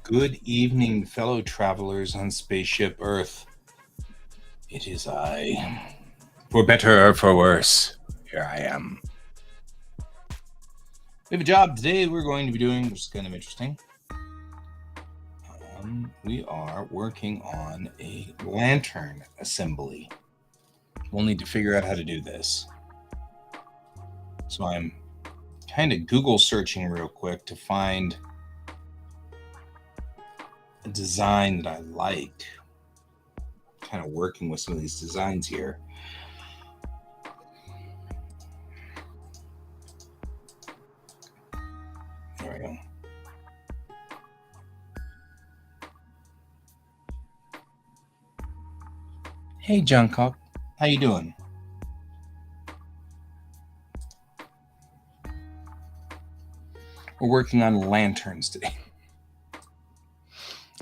Good evening, fellow travelers on spaceship Earth. It is I. For better or for worse, here I am. We have a job today we're going to be doing, which is kind of interesting. We are working on a lantern assembly. We'll need to figure out how to do this. So I'm kind of Google searching real quick to find a design that I like. Kind of working with some of these designs here. There we go. Hey, Jungkook, how you doing? We're working on lanterns today.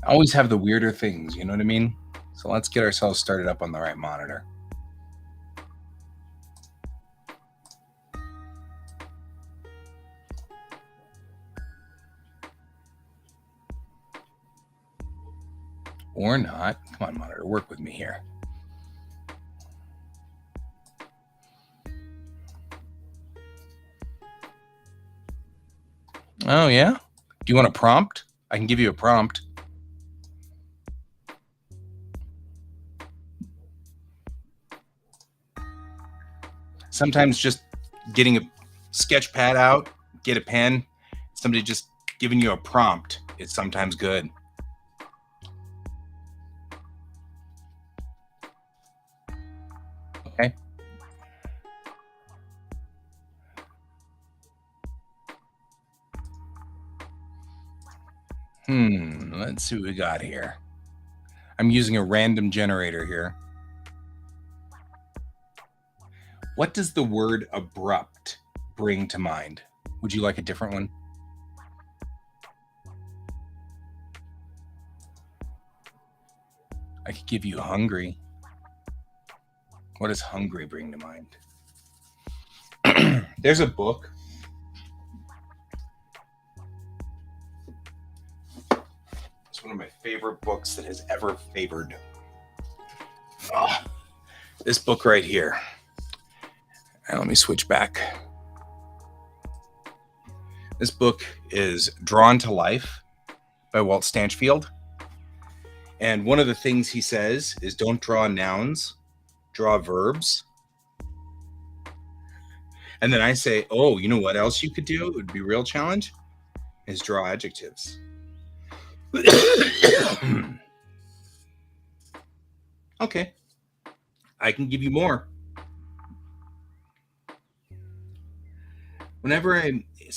I always have the weirder things, you know what I mean? So let's get ourselves started up on the right monitor. Or not. Come on, monitor, work with me here. Oh, yeah? Do you want a prompt? I can give you a prompt. Sometimes just getting a sketch pad out, get a pen, somebody just giving you a prompt, it's sometimes good. Okay. Let's see what we got here. I'm using a random generator here. What does the word abrupt bring to mind? Would you like a different one? I could give you hungry. What does hungry bring to mind? There's a book. It's one of my favorite books that has ever favored. Oh, this book right here. Let me switch back. This book is Drawn to Life by Walt Stanchfield. And one of the things he says is don't draw nouns, draw verbs. And then I say, oh, you know what else you could do? It would be a real challenge, is draw adjectives. Okay. I can give you more.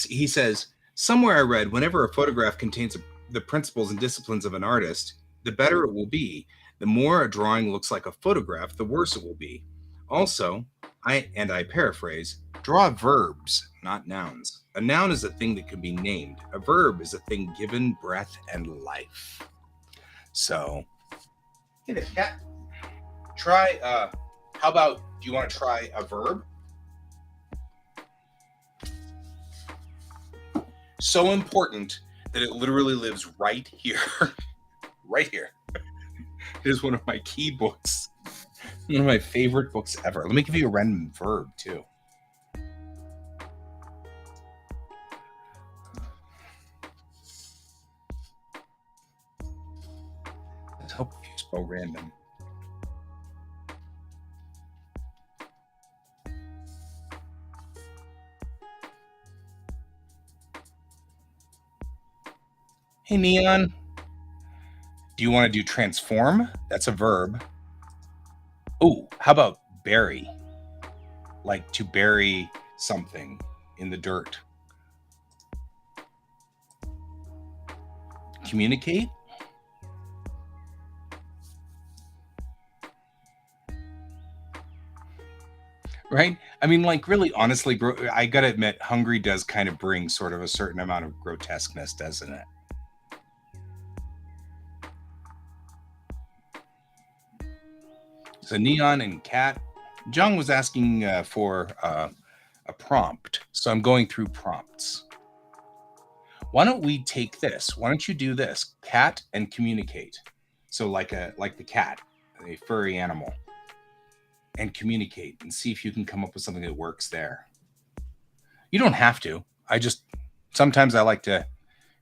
He says, somewhere I read, whenever a photograph contains the principles and disciplines of an artist, the better it will be. The more a drawing looks like a photograph, the worse it will be. Also, I paraphrase, draw verbs, not nouns. A noun is a thing that can be named. A verb is a thing given breath and life. So, hey there, cat. Try, how about, do you want to try a verb? So important that it literally lives right here. Right here. It is one of my key books. One of my favorite books ever. Let me give you a random verb, too. Let's hope you spell random. Hey, Neon. Do you want to do transform? That's a verb. Oh, how about bury? Like to bury something in the dirt. Communicate? Right? I mean, like, really, honestly, I gotta admit, hungry does kind of bring sort of a certain amount of grotesqueness, doesn't it? So Neon and Cat. Jung was asking for a prompt, so I'm going through prompts. Why don't we take this? Why don't you do this? Cat and communicate. So like the cat, a furry animal, and communicate and see if you can come up with something that works there. You don't have to. I just sometimes I like to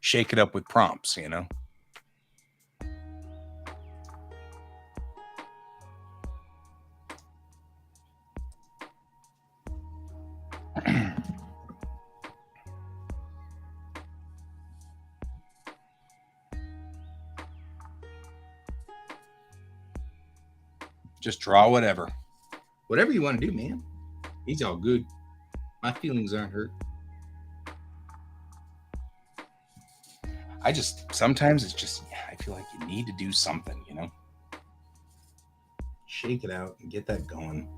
shake it up with prompts, you know. Just draw whatever. Whatever you want to do, man. He's all good. My feelings aren't hurt. I just sometimes it's just I feel like you need to do something, you know. Shake it out and get that going.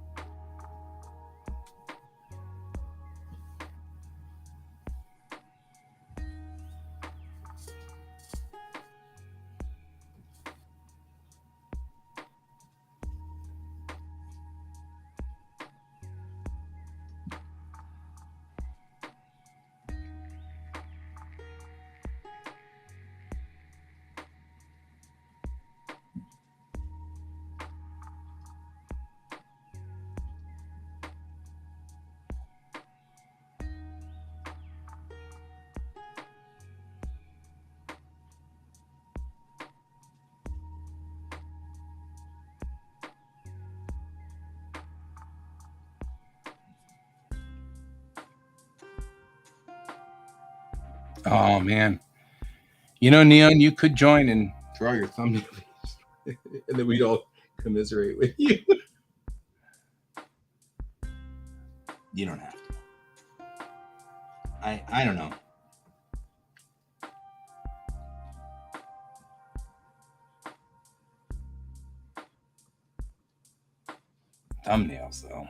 Oh man. You know, Neon, you could join and draw your thumbnail. And then we'd all commiserate with you. You don't have to. I don't know. Thumbnails though.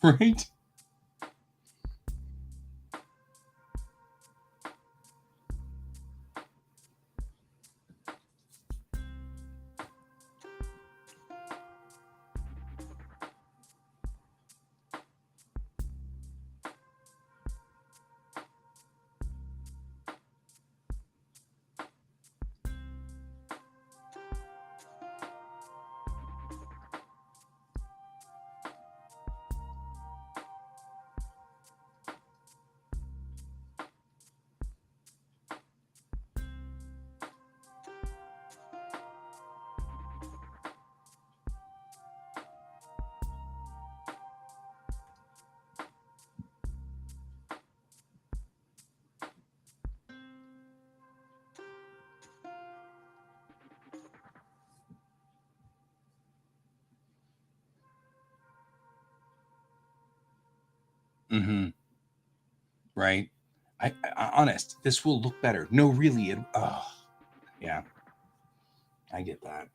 Right? Mm-hmm. Right. I honest, this will look better. No, really, it yeah, I get that.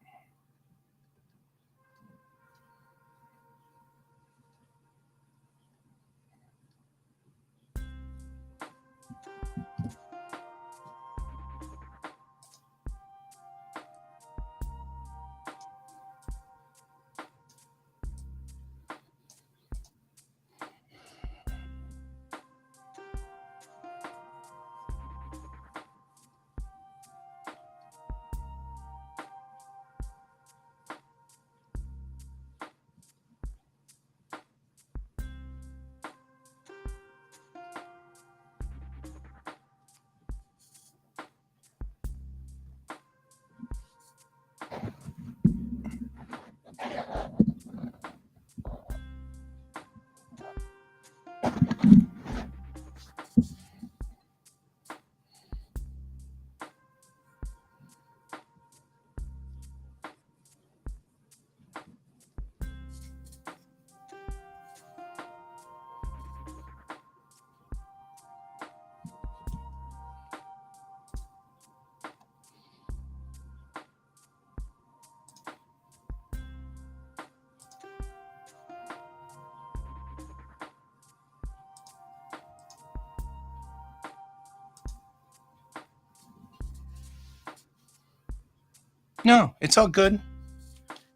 No, it's all good.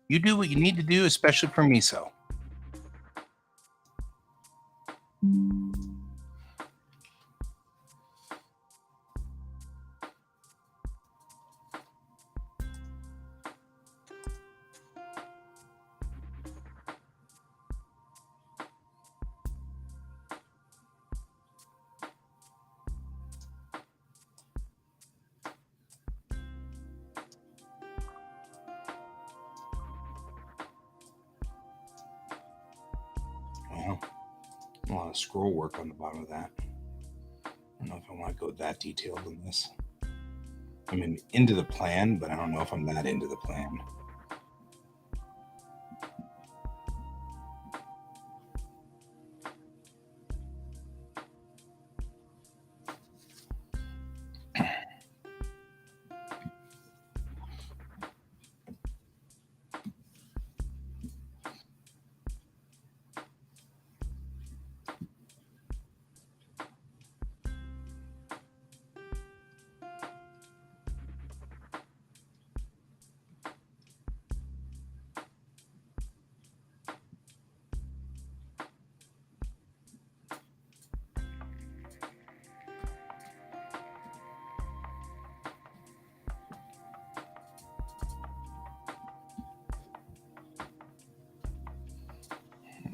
You do what you need to do, especially for miso. Well, a lot of scroll work on the bottom of that. I don't know if I want to go that detailed in this. I'm into the plan, but I don't know if I'm that into the plan.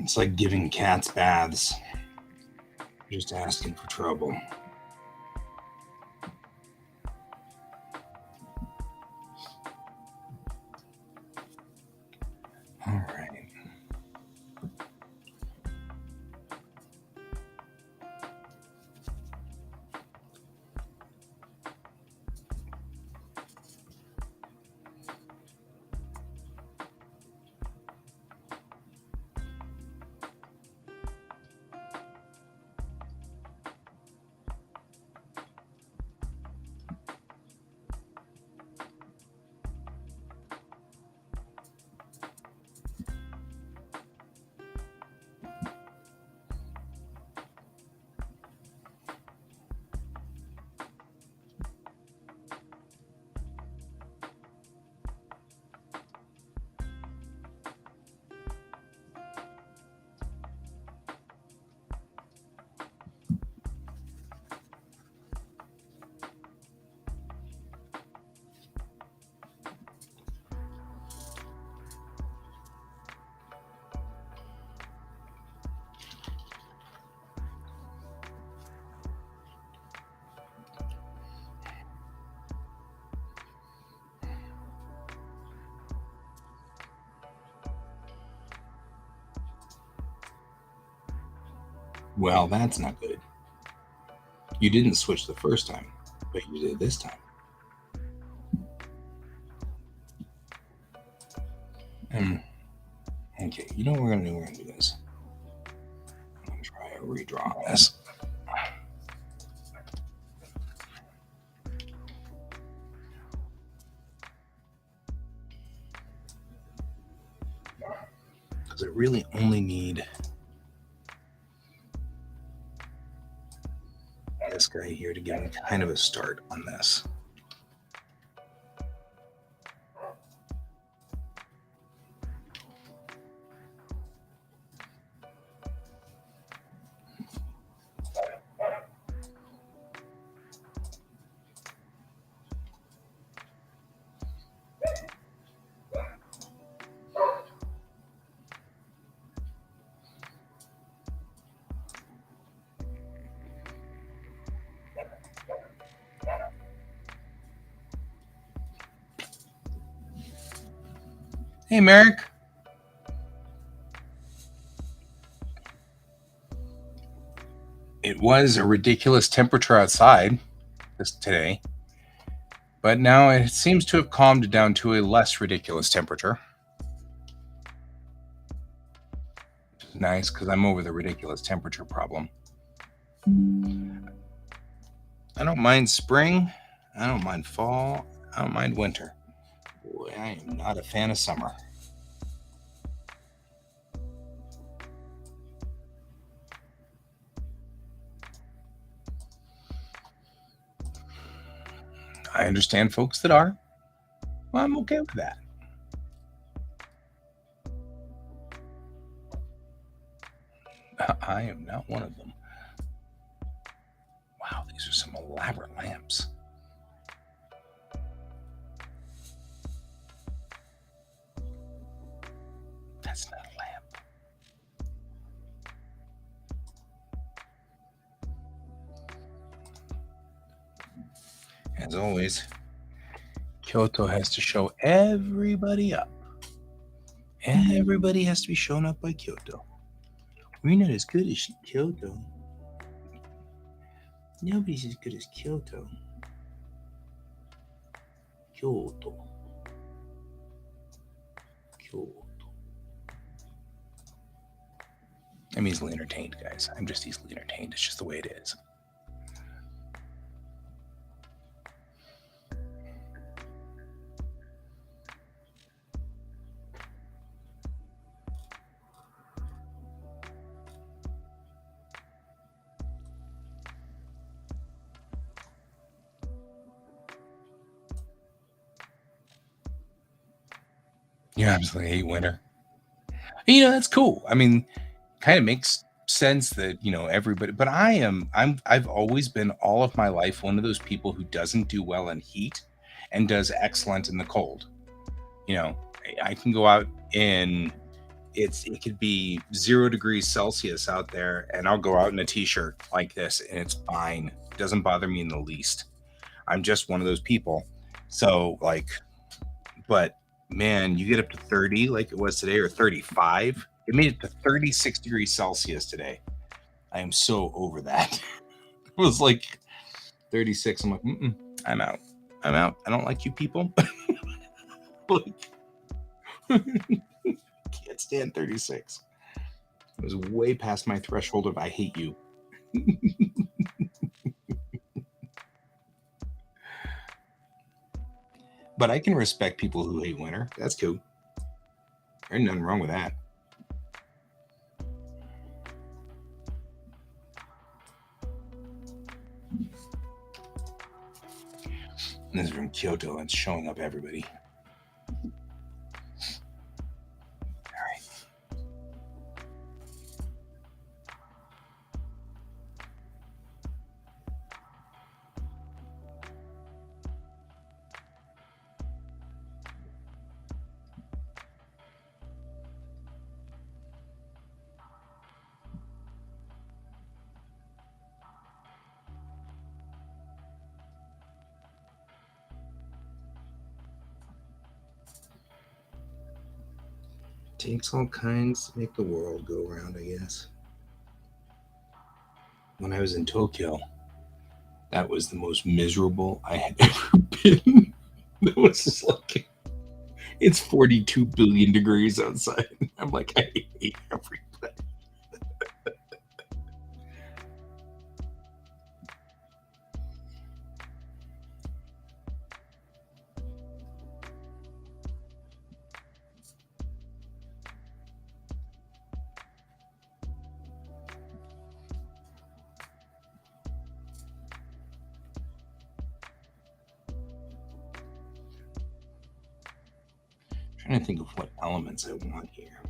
It's like giving cats baths. Just asking for trouble. All right. Well, that's not good. You didn't switch the first time, but you did this time. Okay, you know what we're gonna do? We're gonna do this. I'm gonna try a redraw this. Because I really only need this guy here to give me kind of a start on this. Hey, Merrick. It was a ridiculous temperature outside today, but now it seems to have calmed down to a less ridiculous temperature. Which is nice because I'm over the ridiculous temperature problem. I don't mind spring. I don't mind fall. I don't mind winter. Boy, I am not a fan of summer. I understand folks that are. I'm okay with that. I am not one of them. Wow, these are some elaborate lamps. That's not a lamp. As always, Kyoto has to show everybody up. Everybody has to be shown up by Kyoto. We're not as good as Kyoto. Nobody's as good as Kyoto. Kyoto. I'm easily entertained, guys. I'm just easily entertained. It's just the way it is. You absolutely hate winter. That's cool. I mean, kind of makes sense that, everybody, but I've always been all of my life one of those people who doesn't do well in heat and does excellent in the cold. I can go out in it could be 0 degrees Celsius out there, and I'll go out in a t-shirt like this and it's fine. It doesn't bother me in the least. I'm just one of those people. So but man, you get up to 30 like it was today, or 35. It made it to 36 degrees Celsius today. I am so over that. It was like 36. I'm like, I'm out. I'm out. I don't like you people. Can't stand 36. It was way past my threshold of I hate you. But I can respect people who hate winter. That's cool. There's nothing wrong with that. And this is from Kyoto. It's showing up everybody. All right. Takes all kinds to make the world go round, I guess. When I was in Tokyo, that was the most miserable I had ever been. It was just like, it's 42 billion degrees outside. I'm like, I hate everybody. Trying to think of what elements I want here.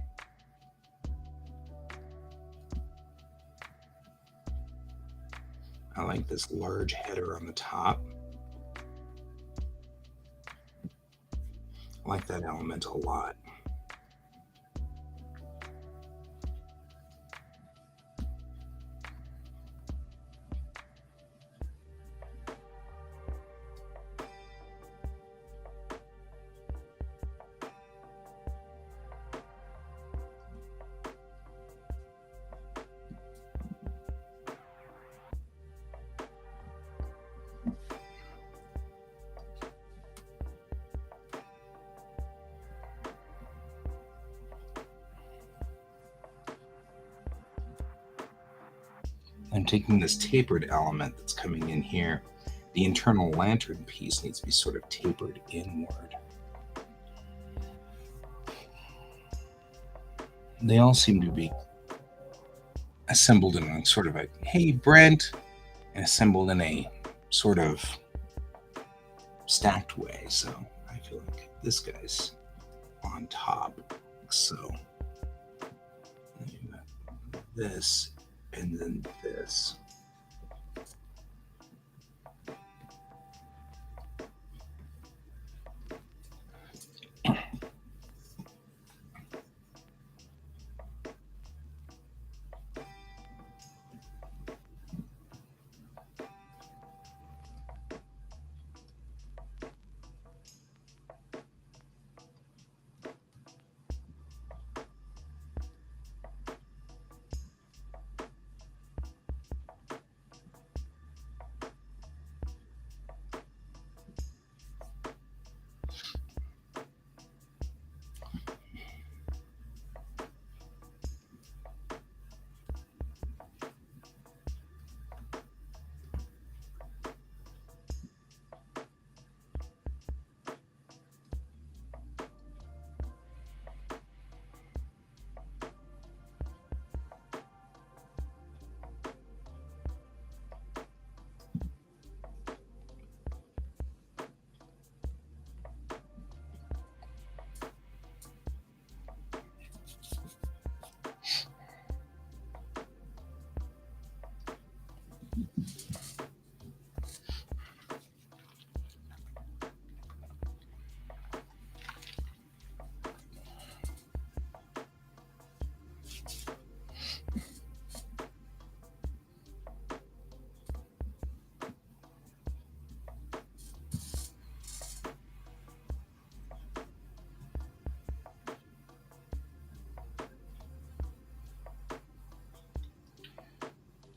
I like this large header on the top. I like that element a lot. I'm taking this tapered element that's coming in here. The internal lantern piece needs to be sort of tapered inward. They all seem to be assembled in a sort of a, hey, Brent, and assembled in a sort of stacked way. So I feel like this guy's on top. So this and then this.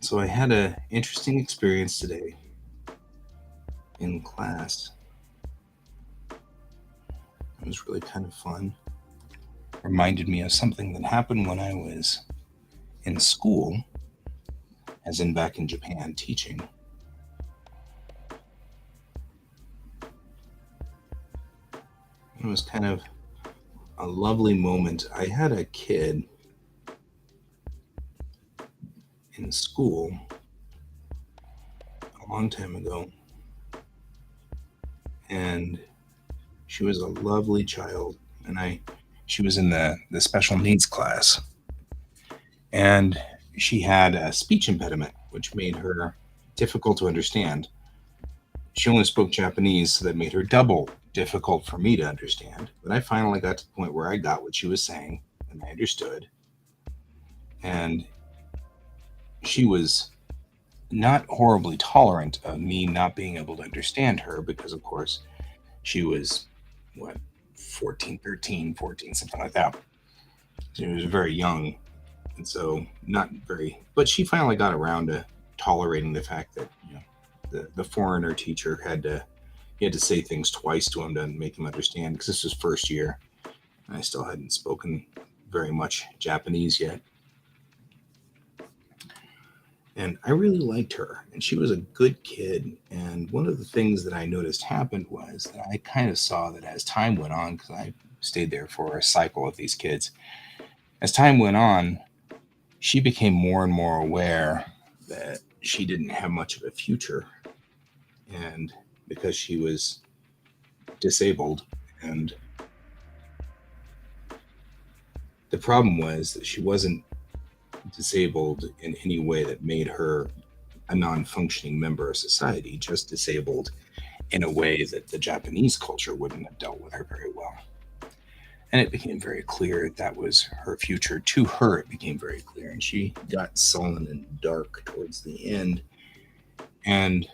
So I had an interesting experience today in class. It was really kind of fun. Reminded me of something that happened when I was in school, as in back in Japan teaching. It was kind of a lovely moment. I had a kid in school a long time ago, and she was a lovely child, and she was in the special needs class, and she had a speech impediment which made her difficult to understand. She only spoke Japanese, so that made her double difficult for me to understand. But I finally got to the point where I got what she was saying and I understood. And she was not horribly tolerant of me not being able to understand her because, of course, she was, what, 14, 13, 14, something like that. She was very young. And so, not very, but she finally got around to tolerating the fact that, the foreigner teacher he had to say things twice to him to make him understand because this was first year. And I still hadn't spoken very much Japanese yet. And I really liked her, and she was a good kid. And one of the things that I noticed happened was that I kind of saw that as time went on, because I stayed there for a cycle of these kids, as time went on, she became more and more aware that she didn't have much of a future. And because she was disabled, and the problem was that she wasn't disabled in any way that made her a non-functioning member of society, just disabled in a way that the Japanese culture wouldn't have dealt with her very well. And it became very clear that was her future. To her, it became very clear. And she got sullen and dark towards the end. And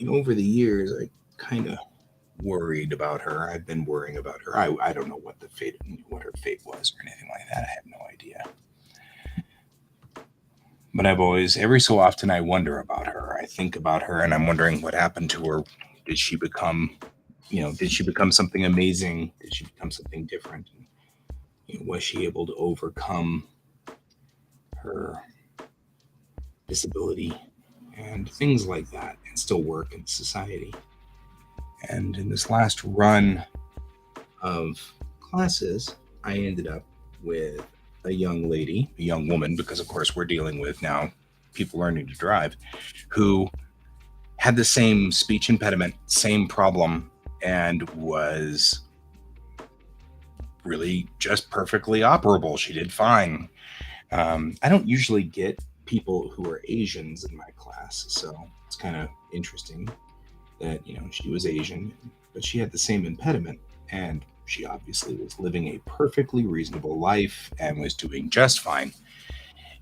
over the years, I kind of worried about her. I've been worrying about her. I don't know what her fate was or anything like that. I have no idea. But I've always, every so often, I wonder about her. I think about her, and I'm wondering what happened to her. Did she become something amazing? Did she become something different? Was she able to overcome her disability and things like that and still work in society? And in this last run of classes, I ended up with a young woman, because of course we're dealing with now people learning to drive, who had the same speech impediment, same problem, and was really just perfectly operable. She did fine. I don't usually get people who are Asians in my class, so it's kind of interesting that she was Asian, but she had the same impediment, and she obviously was living a perfectly reasonable life and was doing just fine.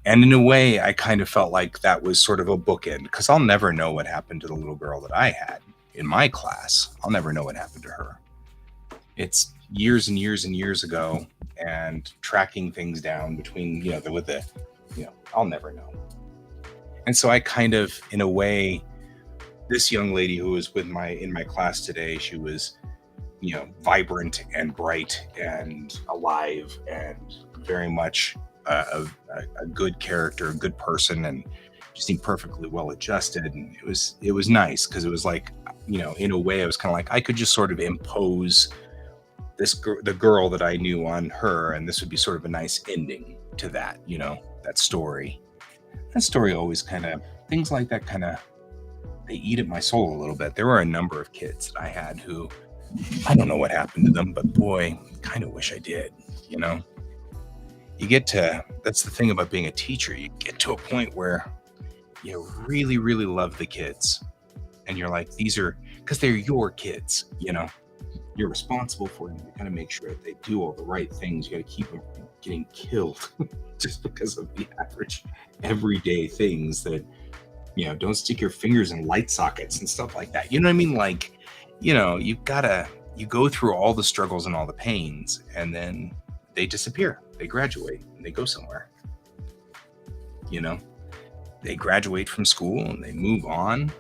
And in a way, I kind of felt like that was sort of a bookend, because I'll never know what happened to the little girl that I had in my class. I'll never know what happened to her. It's years and years and years ago, and tracking things down between I'll never know. And so I kind of, in a way, this young lady who was in my class today, she was vibrant and bright and alive and very much a good character, a good person, and she seemed perfectly well adjusted. And it was nice, because it was like, in a way, I was kind of like, I could just sort of impose the girl that I knew on her, and this would be sort of a nice ending to that story. That story always kind of, things like that kind of, they eat at my soul a little bit. There were a number of kids that I had who, I don't know what happened to them, but boy, kind of wish I did. You know, that's the thing about being a teacher. You get to a point where you really, really love the kids, and you're like, these are, because they're your kids. You're responsible for them. You got to make sure that they do all the right things. You got to keep them from getting killed just because of the average everyday things that, don't stick your fingers in light sockets and stuff like that. You know what I mean? Like, you go through all the struggles and all the pains, and then they disappear. They graduate and they go somewhere. They graduate from school and they move on.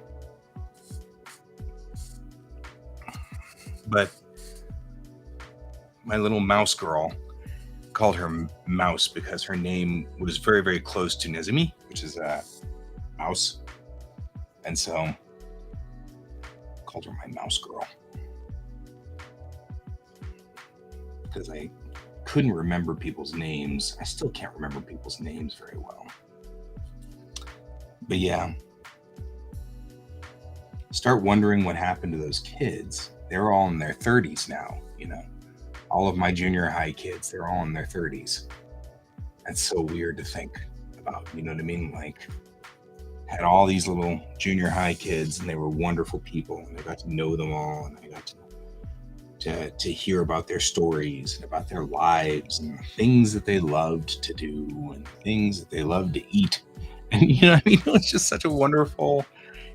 But my little mouse girl, called her Mouse because her name was very, very close to Nezumi, which is a mouse. And so called her my mouse girl, because I couldn't remember people's names. I still can't remember people's names very well. But yeah, start wondering what happened to those kids. They're all in their 30s now, all of my junior high kids, they're all in their 30s. That's so weird to think about, you know what I mean? Like, had all these little junior high kids, and they were wonderful people, and I got to know them all, and I got to hear about their stories and about their lives and things that they loved to do and things that they loved to eat. And it was just such a wonderful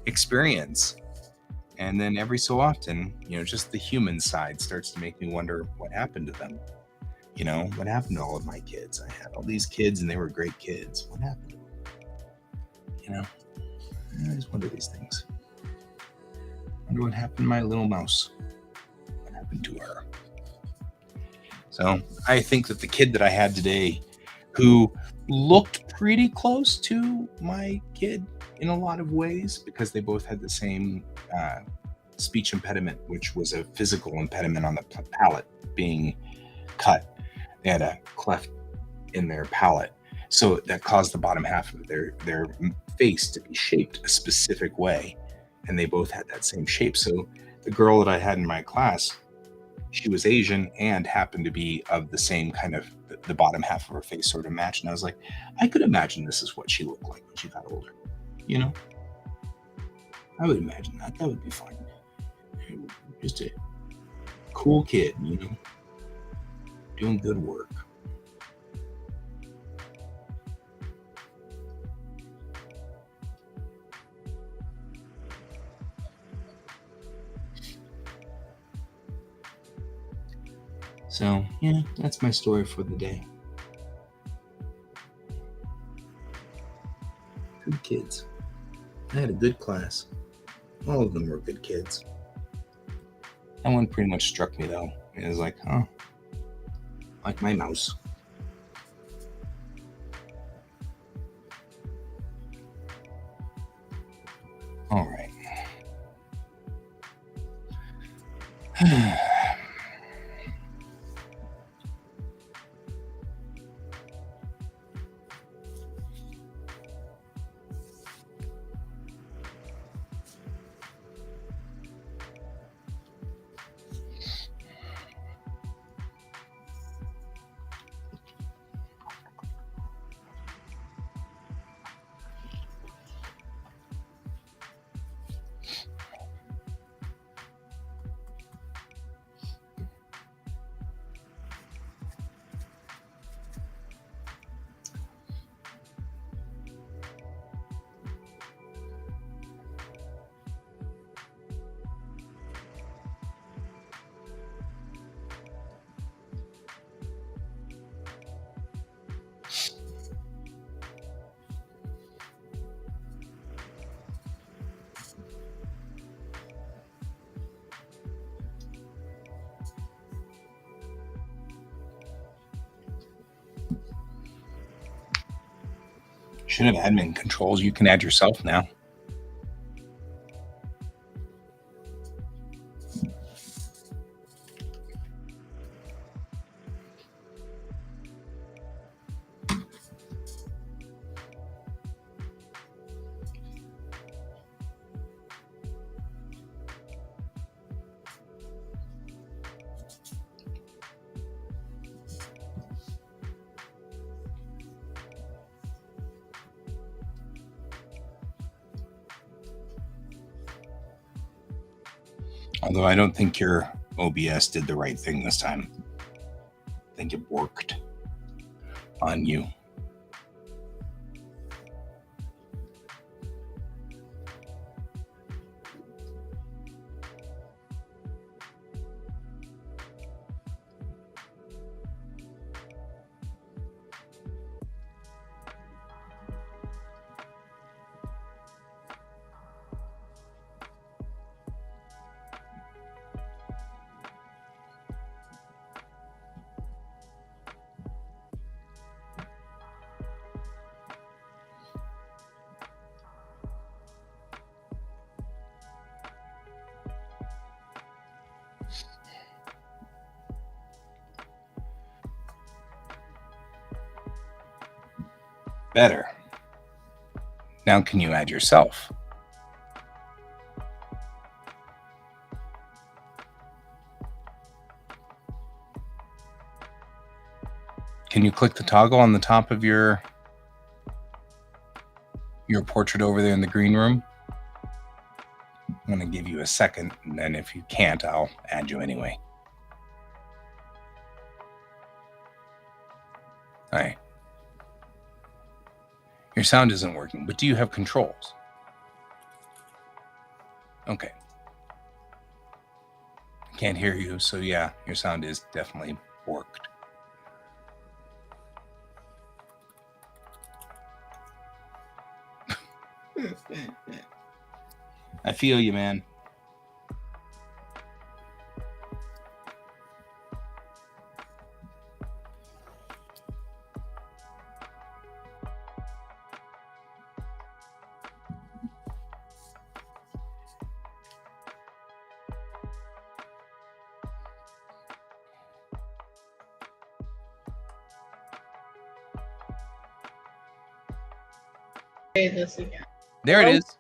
experience. And then every so often, just the human side starts to make me wonder what happened to them. What happened to all of my kids? I had all these kids and they were great kids. What happened to them? I just wonder these things. I wonder what happened to my little mouse. What happened to her? So I think that the kid that I had today, who looked pretty close to my kid in a lot of ways, because they both had the same speech impediment, which was a physical impediment on the palate being cut. They had a cleft in their palate, so that caused the bottom half of their face to be shaped a specific way, and they both had that same shape. So the girl that I had in my class, she was Asian and happened to be of the same kind of, the bottom half of her face sort of matched. And I was like, I could imagine this is what she looked like when she got older. I would imagine that. That would be fine. Just a cool kid, doing good work. So, yeah, that's my story for the day. Good kids. I had a good class. All of them were good kids. That one pretty much struck me, though. It was like, oh, like my mouse. All right. should have admin controls. You can add yourself now. Although I don't think your OBS did the right thing this time. I think it worked on you. Better. Now can you add yourself? Can you click the toggle on the top of your portrait over there in the green room? I'm going to give you a second, and then if you can't, I'll add you anyway. All right. Your sound isn't working, but do you have controls? Okay. I can't hear you, so yeah, your sound is definitely worked. I feel you, man. This again. There it is.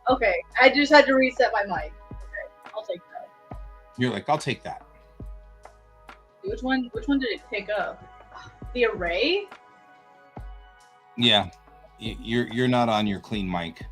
Okay, I just had to reset my mic. Okay, I'll take that. You're like, I'll take that. Which one did it pick up? The array? Yeah, you're not on your clean mic.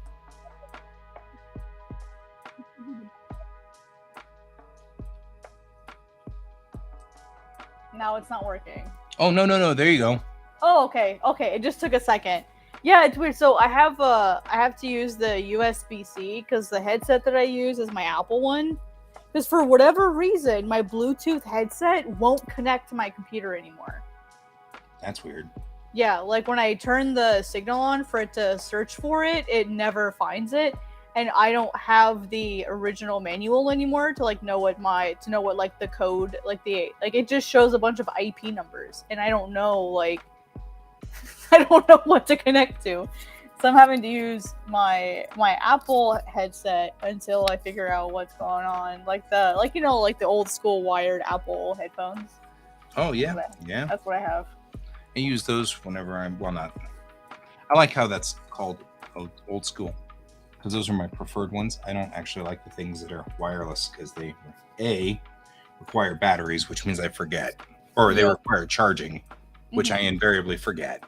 Now it's not working. Oh no! There you go. Oh, okay. It just took a second. Yeah, it's weird. So I have to use the USB-C because the headset that I use is my Apple one. Because for whatever reason, my Bluetooth headset won't connect to my computer anymore. That's weird. Yeah, like when I turn the signal on for it to search for it, it never finds it. And I don't have the original manual anymore to know what like the code, like it just shows a bunch of IP numbers. And I don't know, I don't know what to connect to. So I'm having to use my Apple headset until I figure out what's going on. Like the old school wired Apple headphones. Oh yeah. Yeah. That's what I have. I use those whenever I like how that's called old school, because those are my preferred ones. I don't actually like the things that are wireless because they require batteries, which means I forget, or they require charging, which I invariably forget,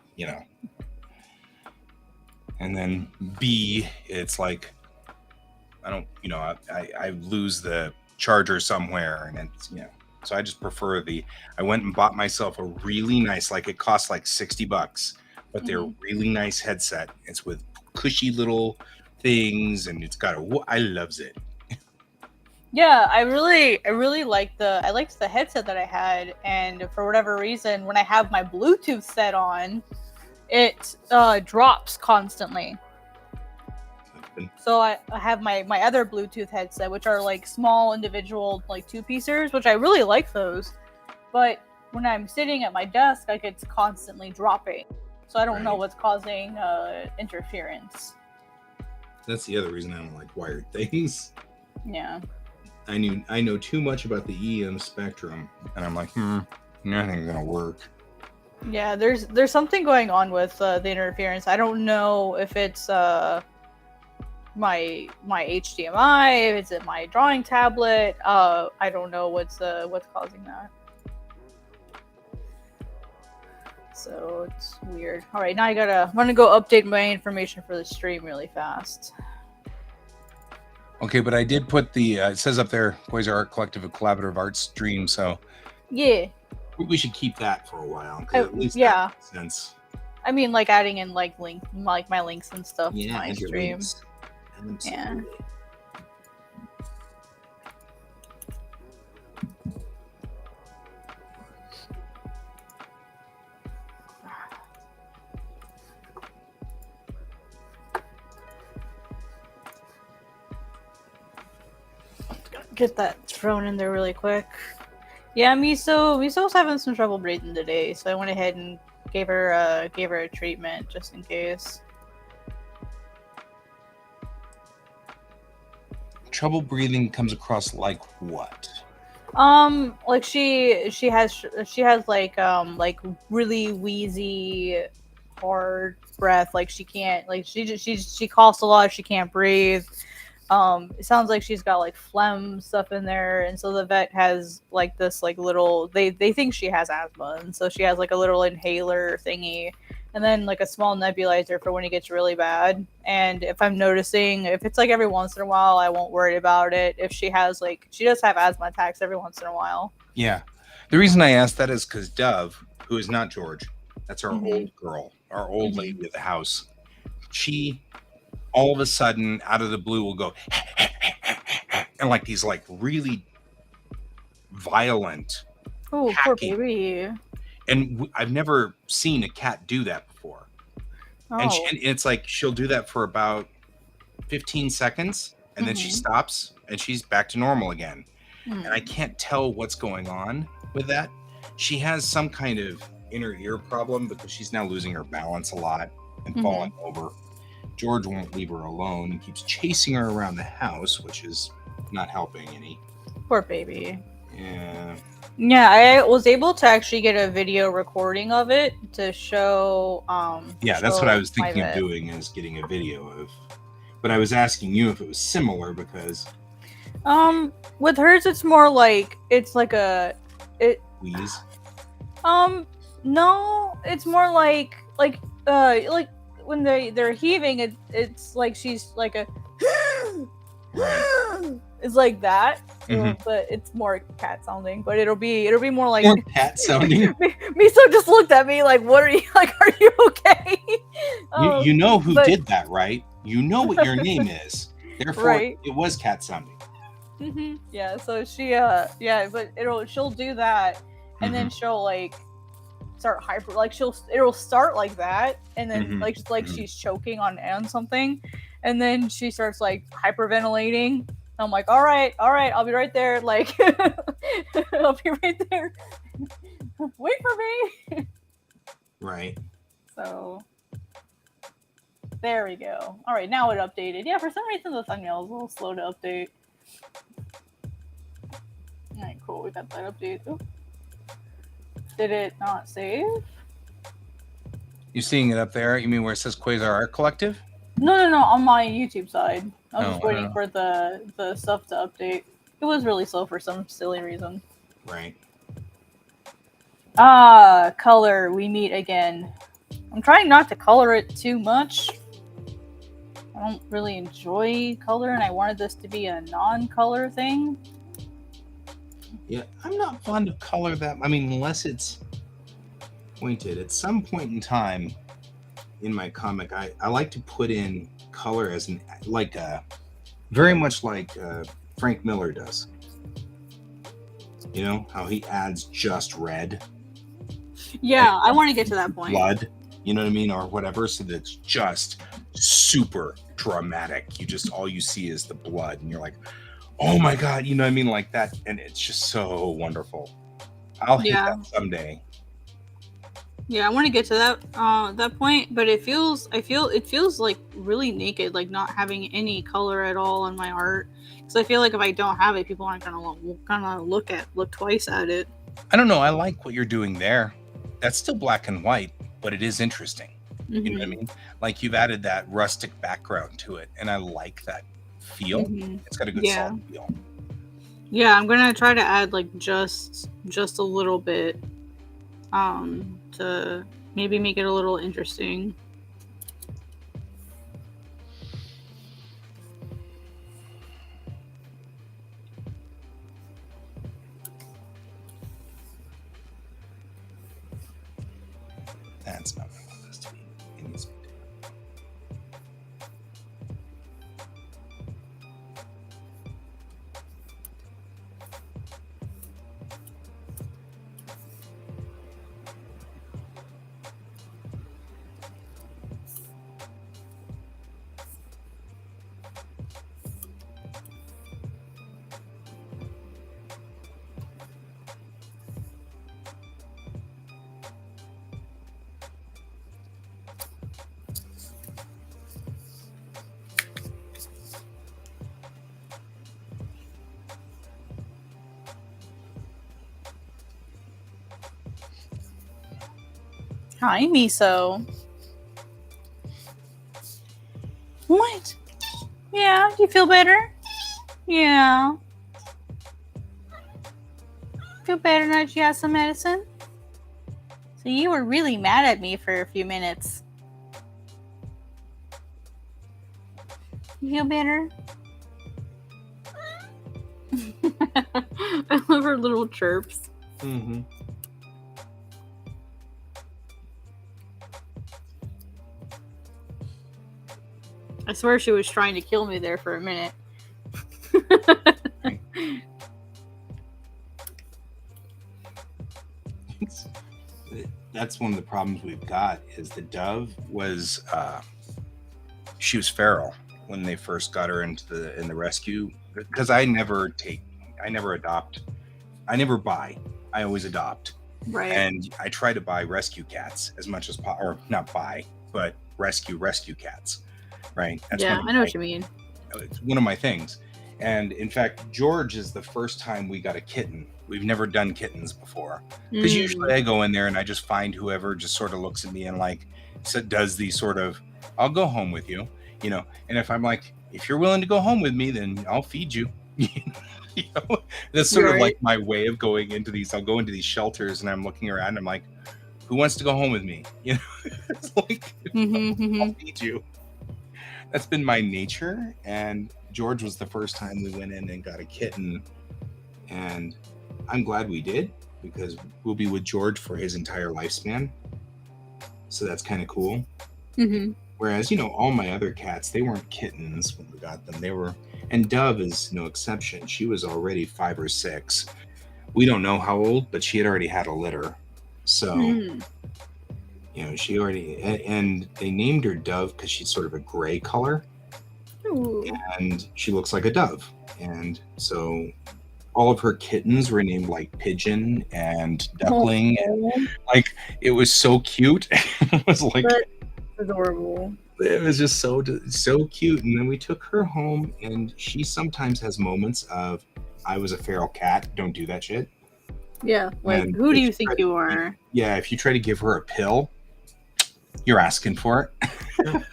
and then B, it's like I lose the charger somewhere, and it's so I just prefer I went and bought myself a really nice, it costs like $60, but they're really nice headset. It's with cushy little things, and it's got I loves it. Yeah, I really liked the headset that I had, and for whatever reason, when I have my Bluetooth set on, it drops constantly. So I have my other Bluetooth headset, which are small individual two-piecers, which I really like those. But when I'm sitting at my desk, it's constantly dropping. so I don't know Right. what's causing interference. That's the other reason I don't like wired things. Yeah. I know too much about the EM spectrum, and I'm like, nothing's gonna work. Yeah, there's something going on with the interference. I don't know if it's my HDMI, if it's in my drawing tablet. I don't know what's causing that. So it's weird. All right, now I'm gonna go update my information for the stream really fast. Okay, but I did put the it says up there, Quasar Art Collective, a collaborative art stream. So Yeah. we should keep that for a while, because at least yeah. that makes sense. I mean, like adding in like my links and stuff to my and your stream. links. Yeah. Get that thrown in there really quick. Yeah, Miso's having some trouble breathing today, so I went ahead and gave her a treatment just in case. Trouble breathing comes across like what? Like she has like really wheezy, hard breath. Like she can't, like she coughs a lot. She can't breathe. It sounds like she's got like phlegm stuff in there, and so the vet has like this like little. They think she has asthma, and so she has like a little inhaler thingy, and then like a small nebulizer for when it gets really bad. And if I'm noticing, if it's like every once in a while, I won't worry about it. If she has like, she does have asthma attacks every once in a while. Yeah, the reason I asked that is because Dove, who is not George, that's our old girl, our old lady of the house. She all of a sudden, out of the blue, will go and like these like really violent. Oh, poor baby. And I've never seen a cat do that before. Oh. And it's like she'll do that for about 15 seconds, and then she stops, and she's back to normal again. And I can't tell what's going on with that. She has some kind of inner ear problem because she's now losing her balance a lot and falling over. George won't leave her alone and keeps chasing her around the house, which is not helping any. Poor baby. Yeah. Yeah, I was able to actually get a video recording of it to show. Yeah, that's what I was thinking of doing, is getting a video of. But I was asking you if it was similar because. With hers, it's more like it's like a wheeze. No, it's more like when they're heaving, it's like she's like a. It's like that, but it's more cat sounding. But it'll be more like more cat sounding. Miso just looked at me like, "What are you like? Are you okay?" You know who did that, right? You know what your name is. Therefore, it was cat sounding. Yeah. So she, but she'll do that, and then she'll like start hyper, like it'll start like that, and then like she's choking on something, and then she starts like hyperventilating. I'm like, all right, I'll be right there. Like, I'll be right there. Wait for me. Right. So there we go. All right, now it updated. Yeah, for some reason the thumbnail is a little slow to update. All right, cool. We got that update. Oop. Did it not save? You seeing it up there? You mean where it says Quasar Art Collective? No, on my YouTube side. I was just waiting for the stuff to update. It was really slow for some silly reason. Right. Color, we meet again. I'm trying not to color it too much. I don't really enjoy color, and I wanted this to be a non-color thing. Yeah, I'm not fond of color that. I mean, unless it's pointed. At some point in time in my comic, I like to put in color as very much like Frank Miller does. You know how he adds just red. Yeah, I want to get to that point. Blood, you know what I mean, or whatever. So that's just super dramatic. All you see is the blood, and you're like, oh my god, you know what I mean, like that, and it's just so wonderful. I'll hit that someday. Yeah, I want to get to that point, but it feels like really naked, like not having any color at all in my art. Because I feel like if I don't have it, people aren't gonna look twice at it. I don't know. I like what you're doing there. That's still black and white, but it is interesting. You know what I mean? Like you've added that rustic background to it, and I like that feel. It's got a good Yeah. solid feel. Yeah, I'm gonna try to add like just a little bit, to maybe make it a little interesting. That's not what I want this to be. It needs to be different. Hi, Miso. What? Yeah, do you feel better? Yeah. Feel better now that you have some medicine? So you were really mad at me for a few minutes. You feel better? I love her little chirps. Mm-hmm. I swear she was trying to kill me there for a minute. That's one of the problems we've got is the dove was she was feral when they first got her into the rescue, because I never adopt, I never buy, I always adopt. Right. And I try to buy rescue cats as much as possible, or not buy, but rescue cats, right? That's yeah, I know what you mean. It's one of my things. And in fact, George is the first time we got a kitten. We've never done kittens before. Because usually I go in there and I just find whoever just sort of looks at me and like does these sort of, I'll go home with you, you know. And if I'm like, if you're willing to go home with me, then I'll feed you. You know? That's sort of like my way of going into these. I'll go into these shelters and I'm looking around and I'm like, who wants to go home with me? You know, it's like, I'll feed you. That's been my nature. And George was the first time we went in and got a kitten. And I'm glad we did, because we'll be with George for his entire lifespan. So that's kind of cool. Whereas, you know, all my other cats, they weren't kittens when we got them. They were, and Dove is no exception. She was already 5 or 6. We don't know how old, but she had already had a litter. So, you know, she already, and they named her Dove because she's sort of a gray color. Ooh. And she looks like a dove. And so all of her kittens were named like Pigeon and Duckling. And, like, it was so cute. It was like, that's adorable. It was just so cute. And then we took her home, and she sometimes has moments of, I was a feral cat, don't do that shit. Yeah, like, and who do you think you are? Yeah, if you try to give her a pill, you're asking for it.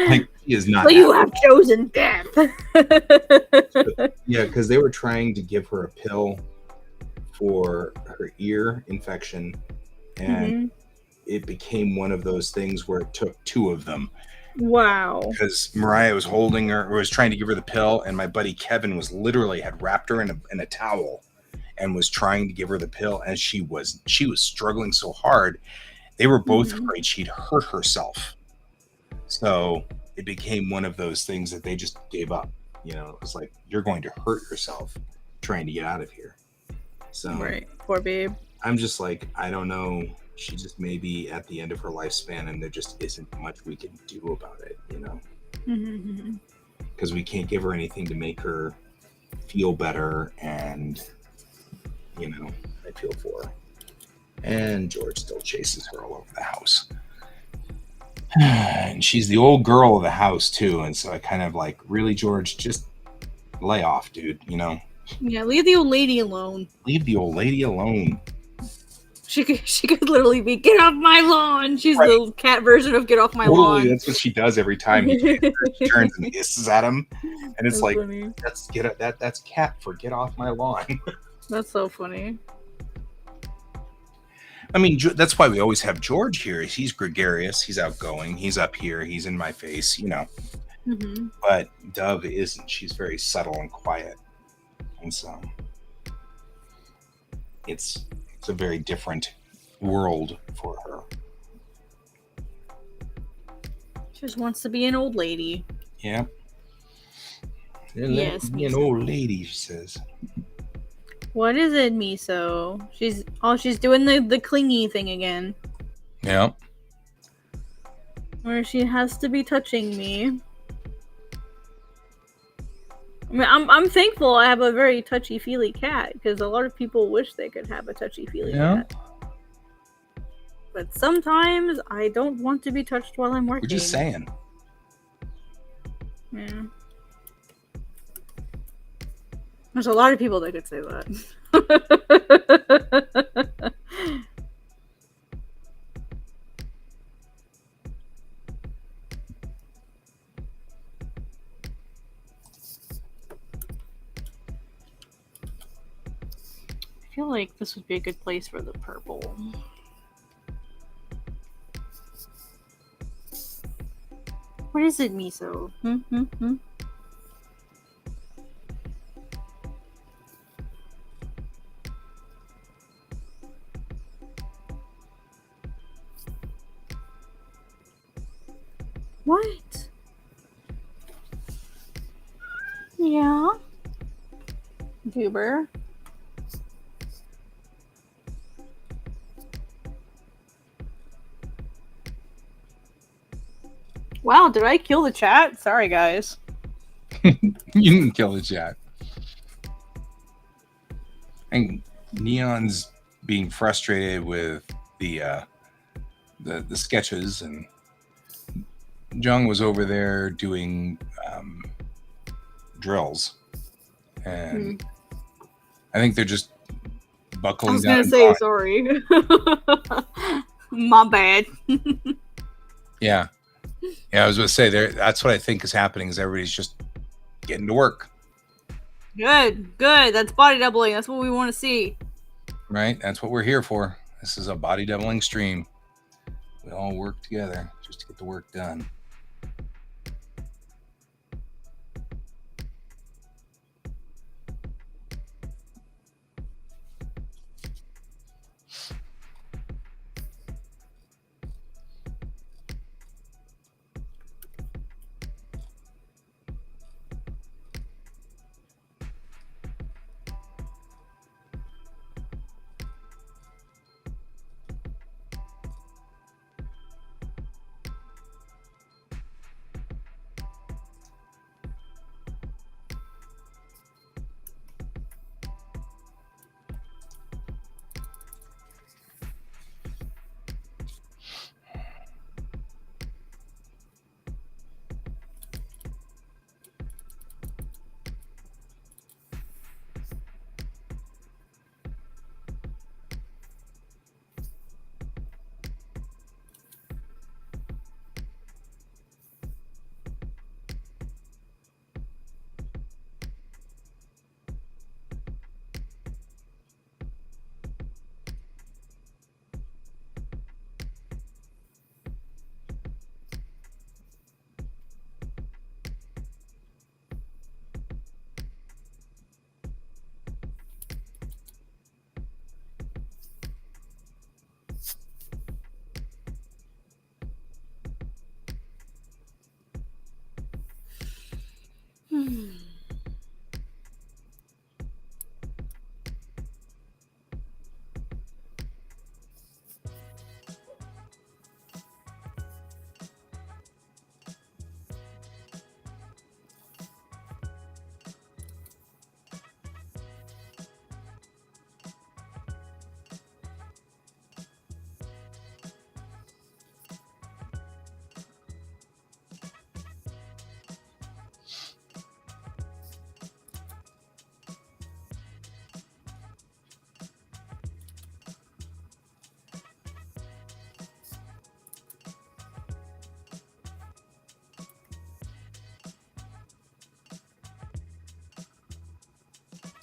Like, she is not. Well, you have chosen death. Yeah, because they were trying to give her a pill for her ear infection, and it became one of those things where it took 2 of them. Wow. Because Mariah was holding her, or was trying to give her the pill, and my buddy Kevin was literally had wrapped her in a towel and was trying to give her the pill, and she was struggling so hard. They were both afraid she'd hurt herself. So it became one of those things that they just gave up. You know, it was like, you're going to hurt yourself trying to get out of here. So right, poor babe. I'm just like, I don't know. She just may be at the end of her lifespan, and there just isn't much we can do about it, you know? Because we can't give her anything to make her feel better, and, you know, I feel for her. And George still chases her all over the house. And she's the old girl of the house too, and so I kind of like, really, George, just lay off, dude. Yeah, leave the old lady alone. Leave the old lady alone. She could literally be, get off my lawn. She's Right. the cat version of get off my Totally, lawn. that's what she does every time he chases her. She turns and hisses at him, and it's That's like, funny. that's cat for get off my lawn. That's so funny. I mean, that's why we always have George here. He's gregarious, he's outgoing, he's up here, he's in my face, Mm-hmm. But Dove isn't. She's very subtle and quiet, and so it's a very different world for her. She just wants to be an old lady. Yeah. Yes, be an old lady, she says. What is it, Miso? She's doing the clingy thing again. Yeah. Where she has to be touching me. I mean, I'm thankful I have a very touchy-feely cat, because a lot of people wish they could have a touchy-feely cat. But sometimes I don't want to be touched while I'm working. We're just saying. Yeah. There's a lot of people that could say that. I feel like this would be a good place for the purple. What is it, Miso? What? Yeah? Goober? Wow, did I kill the chat? Sorry, guys. You didn't kill the chat. And Neon's being frustrated with the sketches, and Jung was over there doing drills, and I think they're just buckling down. I was gonna say sorry. My bad. Yeah, I was gonna say that's what I think is happening. Is everybody's just getting to work. Good. That's body doubling. That's what we want to see. Right. That's what we're here for. This is a body doubling stream. We all work together just to get the work done.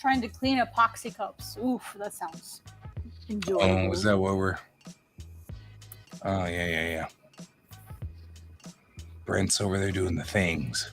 trying to clean epoxy cups. Oof, that sounds enjoyable. Oh, is that what we're... Oh, yeah. Brent's over there doing the things.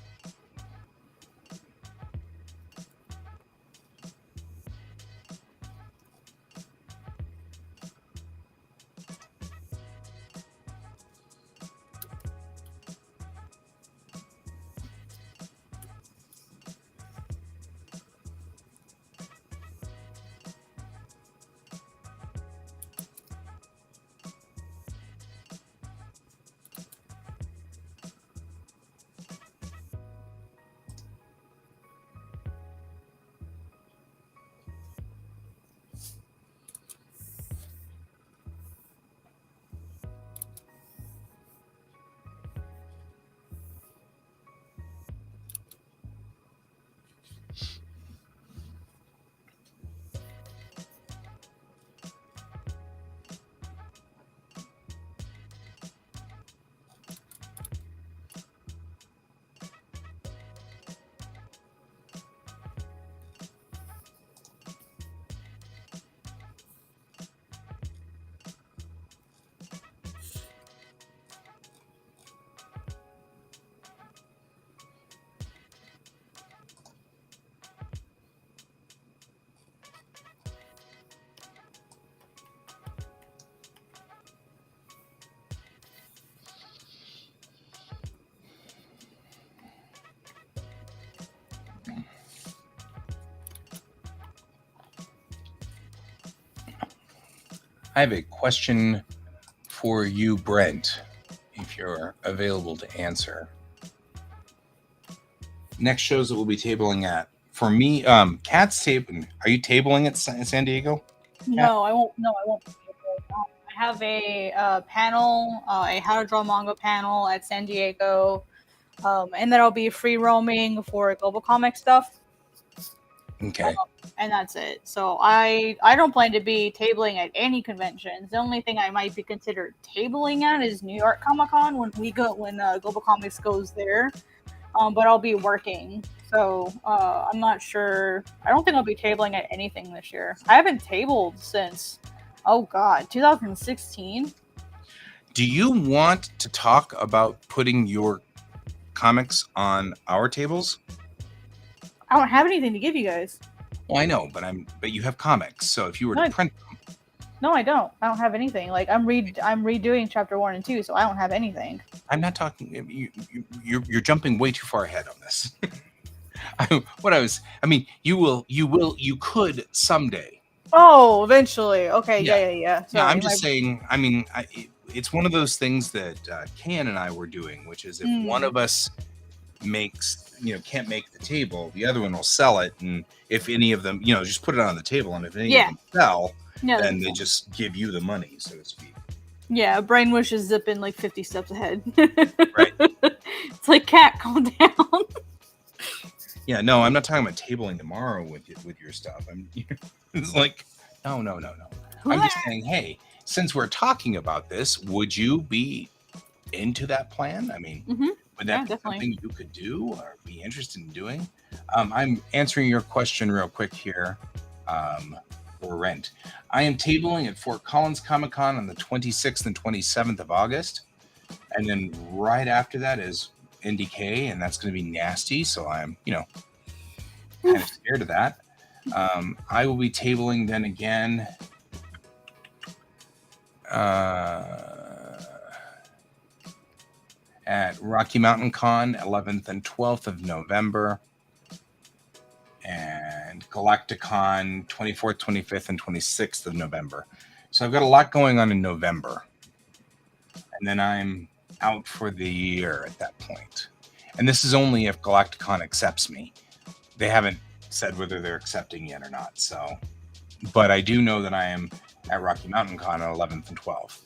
I have a question for you, Brent, if you're available to answer. Next shows that we'll be tabling at. For me, Kat's tabling. Are you tabling at San Diego? No, I won't. No, I won't. I have a panel, a How to Draw Manga panel at San Diego, and then I'll be free roaming for global comic stuff. Okay. And that's it. So I don't plan to be tabling at any conventions. The only thing I might be considered tabling at is New York Comic Con when Global Comics goes there. But I'll be working, so I'm not sure. I don't think I'll be tabling at anything this year. I haven't tabled since 2016. Do you want to talk about putting your comics on our tables? I don't have anything to give you guys. Well, I know, but you have comics. So if you were to print them, no, I don't. I don't have anything. Like I'm redoing chapter 1 and 2, so I don't have anything. I'm not talking. You're jumping way too far ahead on this. You could someday. Oh, eventually. Okay, yeah. Sorry, I'm just saying. I mean, it's one of those things that Can and I were doing, which is if one of us can't make the table, the other one will sell it, and if any of them, just put it on the table, and if any of them sell, then they just give you the money, so to speak. Yeah, Brainwish is zipping like 50 steps ahead. Right. It's like, Cat, calm down. Yeah, no, I'm not talking about tabling tomorrow with your stuff. It's like, no. I'm just saying, hey, since we're talking about this, would you be into that plan? I mean, would that be something you could do or be interested in doing? I'm answering your question real quick here. For rent, I am tabling at Fort Collins Comic Con on the 26th and 27th of August, and then right after that is NDK, and that's going to be nasty. So I'm, kind of scared of that. I will be tabling then again. At Rocky Mountain Con, 11th and 12th of November. And Galacticon, 24th, 25th, and 26th of November. So I've got a lot going on in November. And then I'm out for the year at that point. And this is only if Galacticon accepts me. They haven't said whether they're accepting yet or not. So, but I do know that I am at Rocky Mountain Con on 11th and 12th.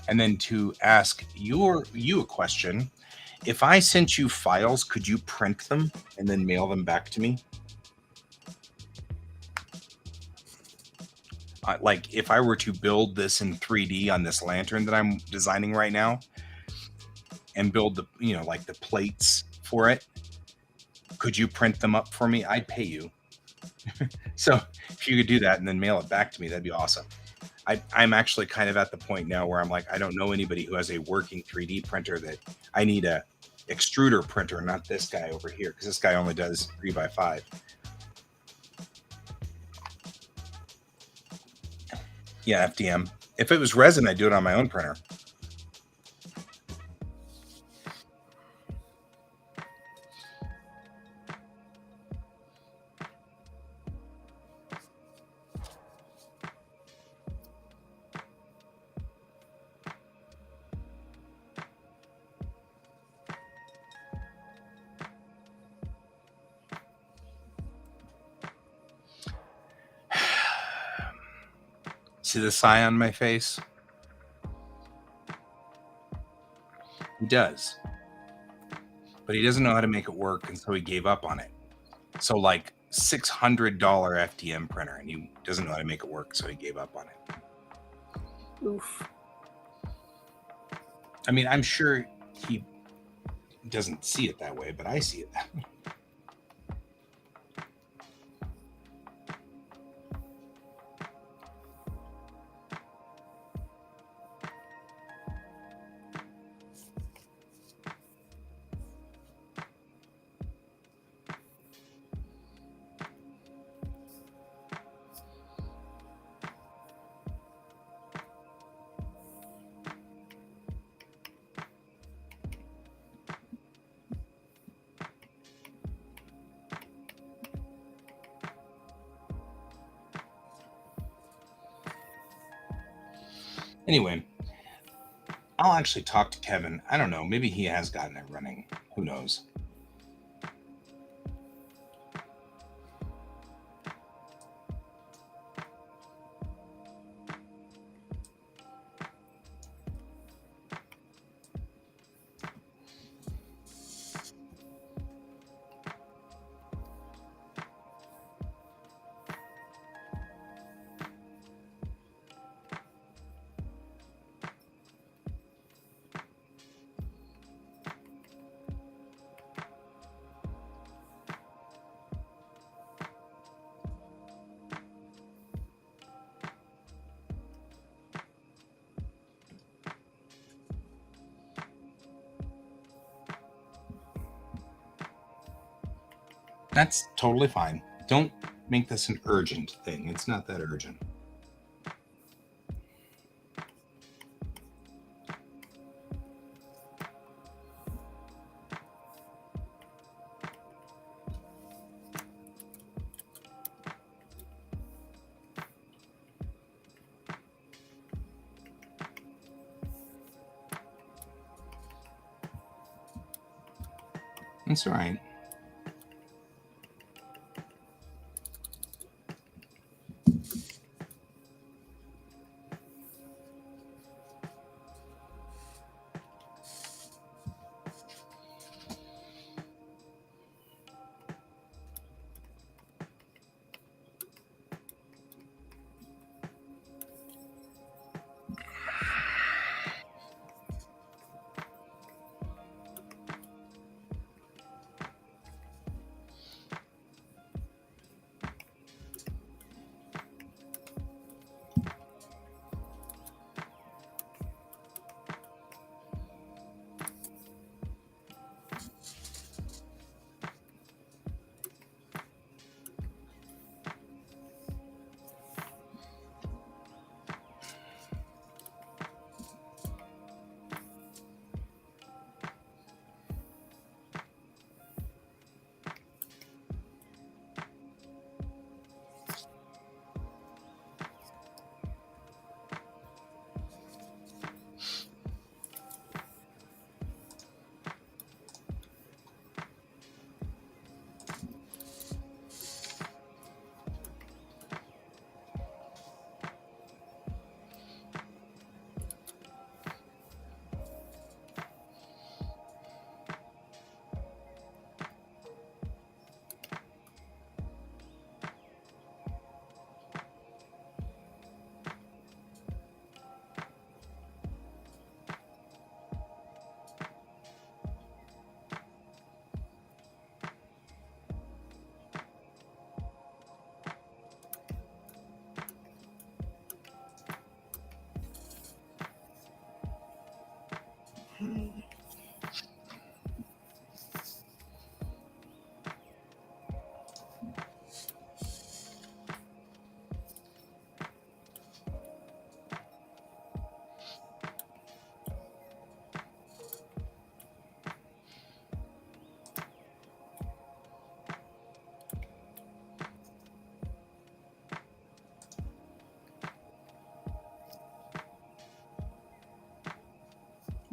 And then to ask you a question, if I sent you files, could you print them and then mail them back to me? Like if I were to build this in 3D on this lantern that I'm designing right now and build the, like the plates for it, could you print them up for me? I'd pay you. So if you could do that and then mail it back to me, that'd be awesome. I'm actually kind of at the point now where I'm like, I don't know anybody who has a working 3D printer. That I need a extruder printer, not this guy over here, because this guy only does 3x5. Yeah, FDM. If it was resin, I'd do it on my own printer. See the sigh on my face? He does. But he doesn't know how to make it work, and so he gave up on it. So like $600 FDM printer, and he doesn't know how to make it work, so he gave up on it. Oof. I mean, I'm sure he doesn't see it that way, but I see it that way. Anyway, I'll actually talk to Kevin. I don't know. Maybe he has gotten it running. Who knows? That's totally fine. Don't make this an urgent thing. It's not that urgent. It's all right.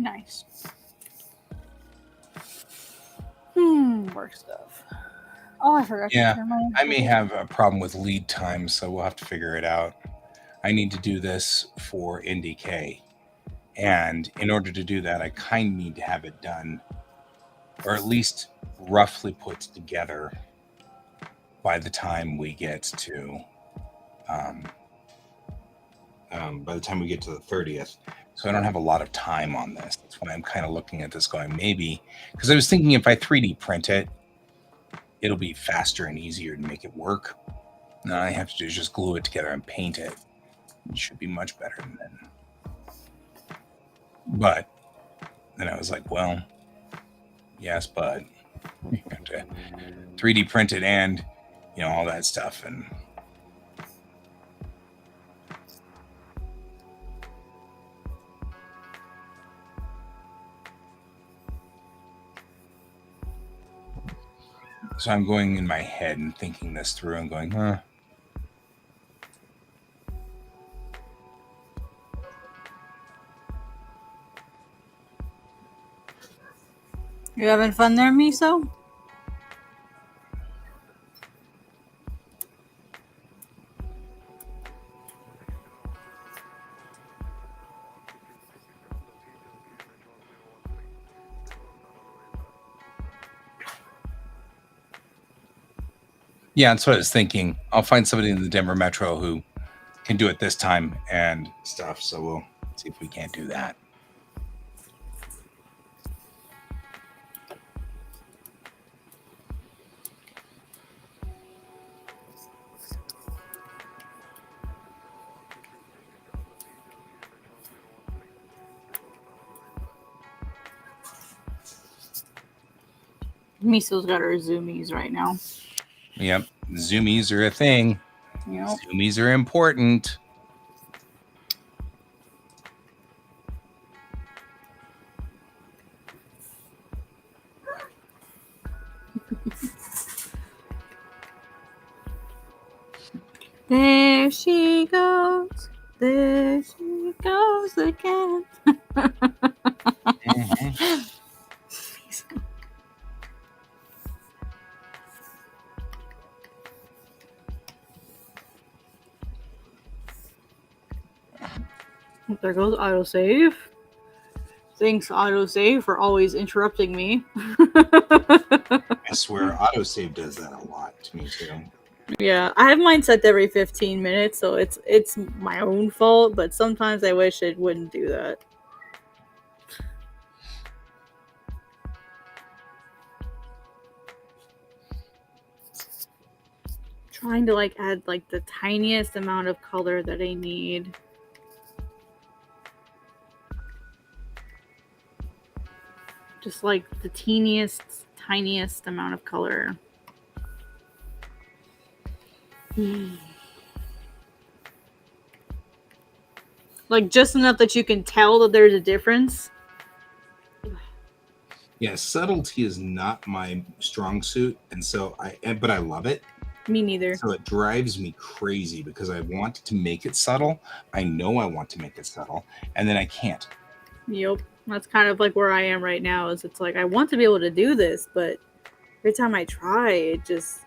Nice. Work stuff. Oh, I forgot to turn my... I may have a problem with lead time, so we'll have to figure it out. I need to do this for NDK. And in order to do that, I kind of need to have it done, or at least roughly put together by the time we get to the 30th. So I don't have a lot of time on this. That's why I'm kind of looking at this going, maybe, because I was thinking if I 3D print it, it'll be faster and easier to make it work. Now all I have to do is just glue it together and paint it. It should be much better than then. But then I was like, well, yes, but you have to 3D print it and, all that stuff. And so I'm going in my head and thinking this through and going, You having fun there, Miso? yeah, that's what I was thinking. I'll find somebody in the Denver Metro who can do it this time and stuff. So we'll see if we can't do that. Miso's got her zoomies right now. Yep. Zoomies are a thing. Yep. Zoomies are important. There she goes. There she goes again. Mm-hmm. There goes autosave. Thanks, autosave, for always interrupting me. I swear, autosave does that a lot to me too. Yeah, I have mine set every 15 minutes, so it's my own fault, but sometimes I wish it wouldn't do that. Trying to add the tiniest amount of color that I need. Just the tiniest amount of color. Just enough that you can tell that there's a difference. Yeah, subtlety is not my strong suit, and so but I love it. Me neither. So it drives me crazy because I want to make it subtle. I know I want to make it subtle, and then I can't. Yep. That's kind of where I am right now, is it's I want to be able to do this, but every time I try, it just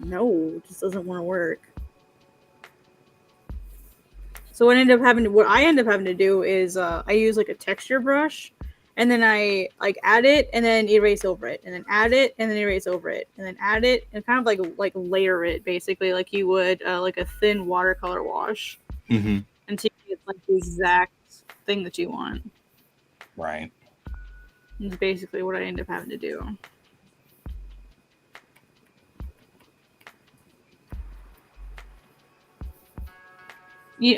doesn't want to work. So what I end up having to do is I use a texture brush, and then I add it and then erase over it, and then add it and then erase over it, and then add it and kind of layer it, basically like you would a thin watercolor wash, until you get the exact thing that you want. Right. It's basically what I end up having to do.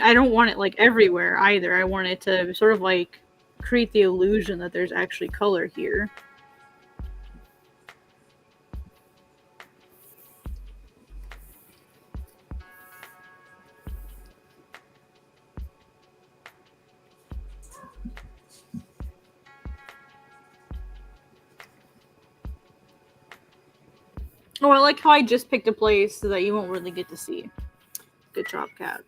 I don't want it everywhere either. I want it to sort of create the illusion that there's actually color here. Oh, I like how I just picked a place so that you won't really get to see. Good job, Cat.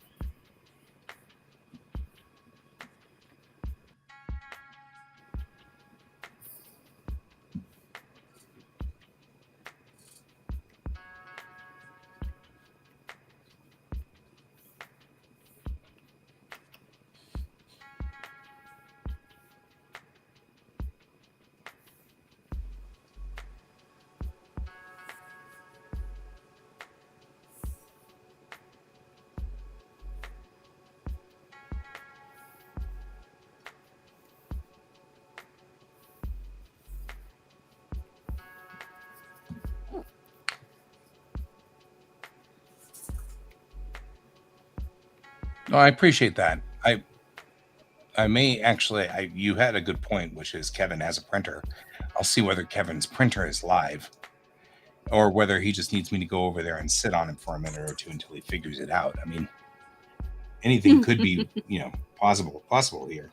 Oh, I appreciate that. I may actually. You had a good point, which is Kevin has a printer. I'll see whether Kevin's printer is live, or whether he just needs me to go over there and sit on him for a minute or two until he figures it out. I mean, anything could be, possible here.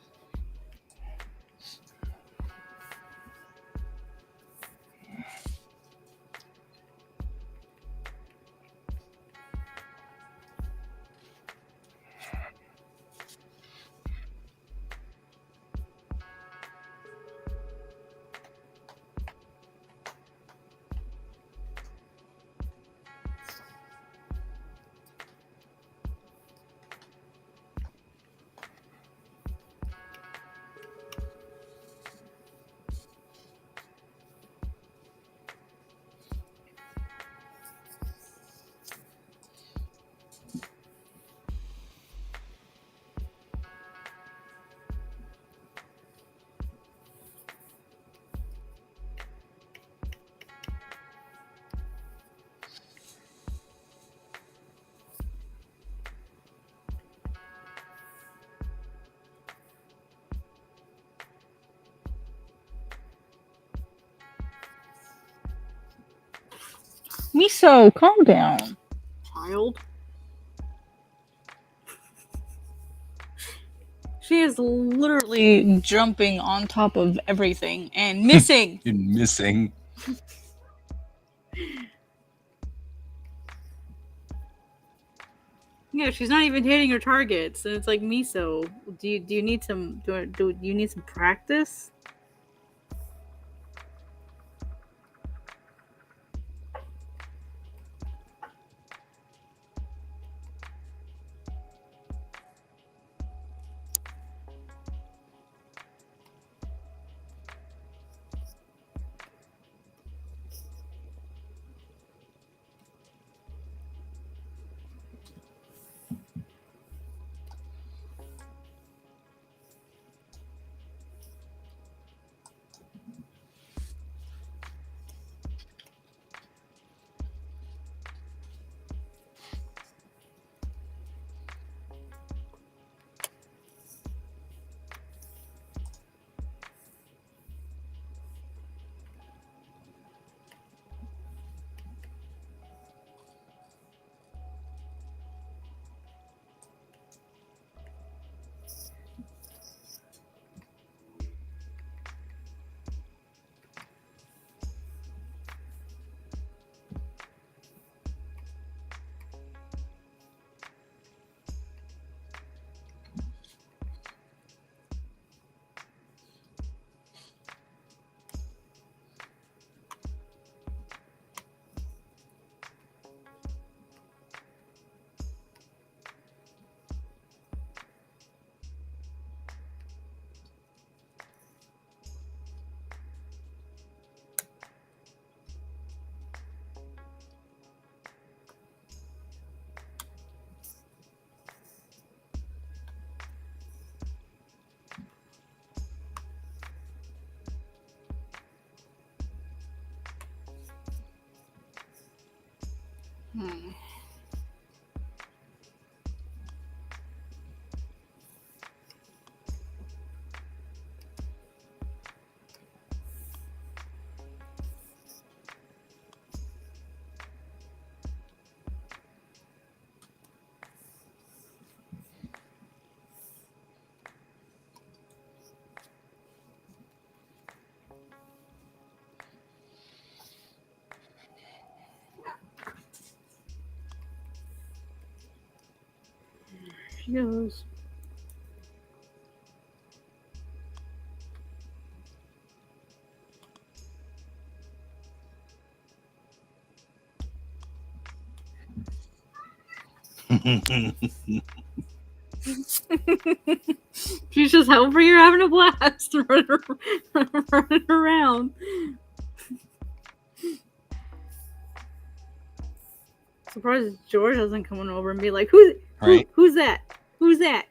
Miso, calm down, child. She is literally jumping on top of everything and missing. You're missing. Yeah, she's not even hitting her targets, and it's like, Miso, do you need some do you need some practice? She goes. She's just over here having a blast, running around. Surprised George doesn't come on over and be like, who's that? Who's that?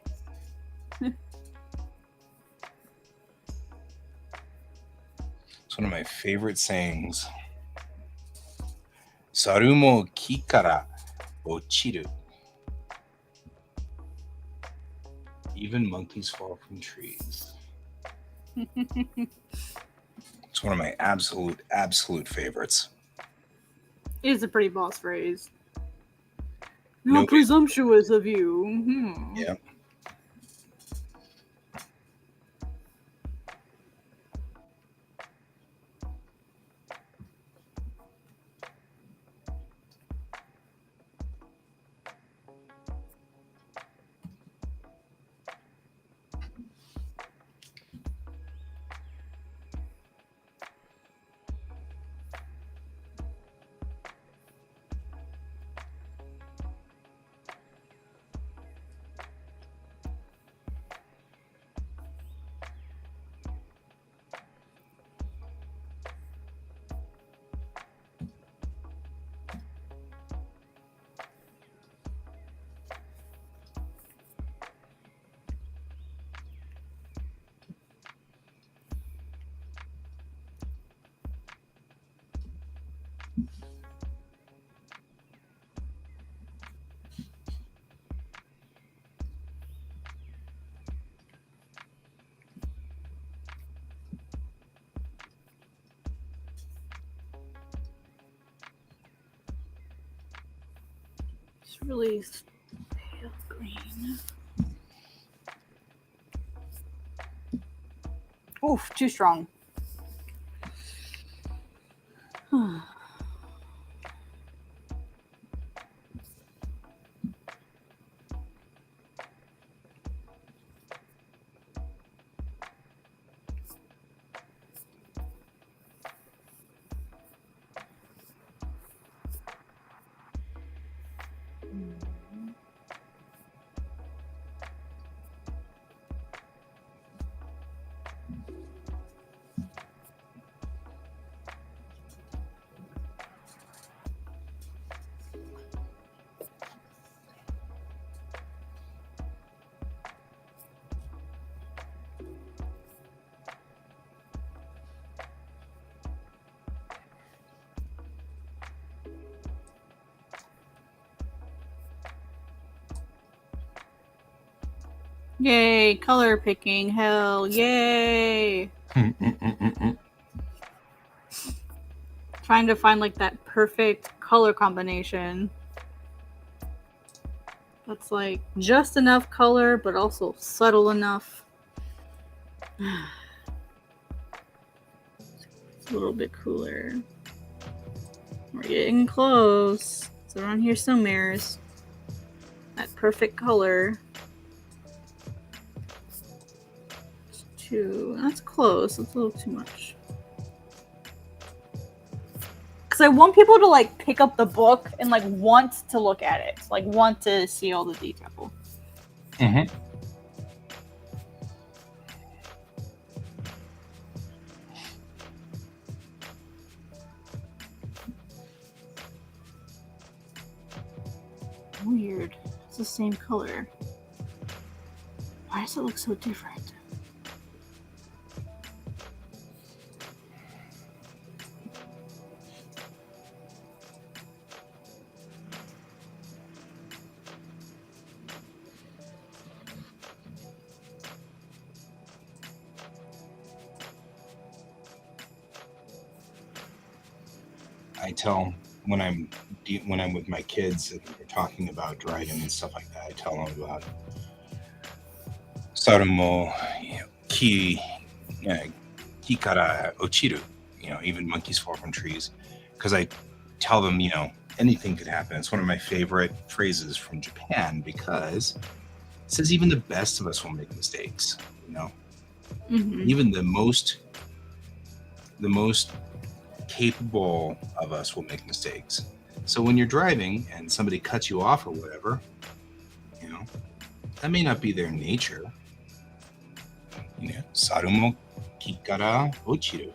It's one of my favorite sayings. Saru mo ki kara ochiru. Even monkeys fall from trees. It's one of my absolute favorites. It's a pretty boss phrase. How Nobody. presumptuous of you. Mm-hmm. Yeah. It's really pale green. Oof, too strong. Yay, color picking, hell, yay! Trying to find like that perfect color combination. That's like just enough color, but also subtle enough. It's a little bit cooler. We're getting close. It's around here somewhere. That perfect color. That's close. That's a little too much. Because I want people to like pick up the book and like want to look at it, like want to see all the detail. Mm-hmm. Weird. It's the same color. Why does it look so different? I tell when I'm with my kids and we're talking about dragon and stuff like that, I tell them about Sarumo ki kara ochiru, even monkeys fall from trees, because I tell them, anything could happen. It's one of my favorite phrases from Japan because it says even the best of us will make mistakes, Mm-hmm. even the most capable of us will make mistakes. So when you're driving and somebody cuts you off or whatever, that may not be their nature. Sarumo kikara ochiru.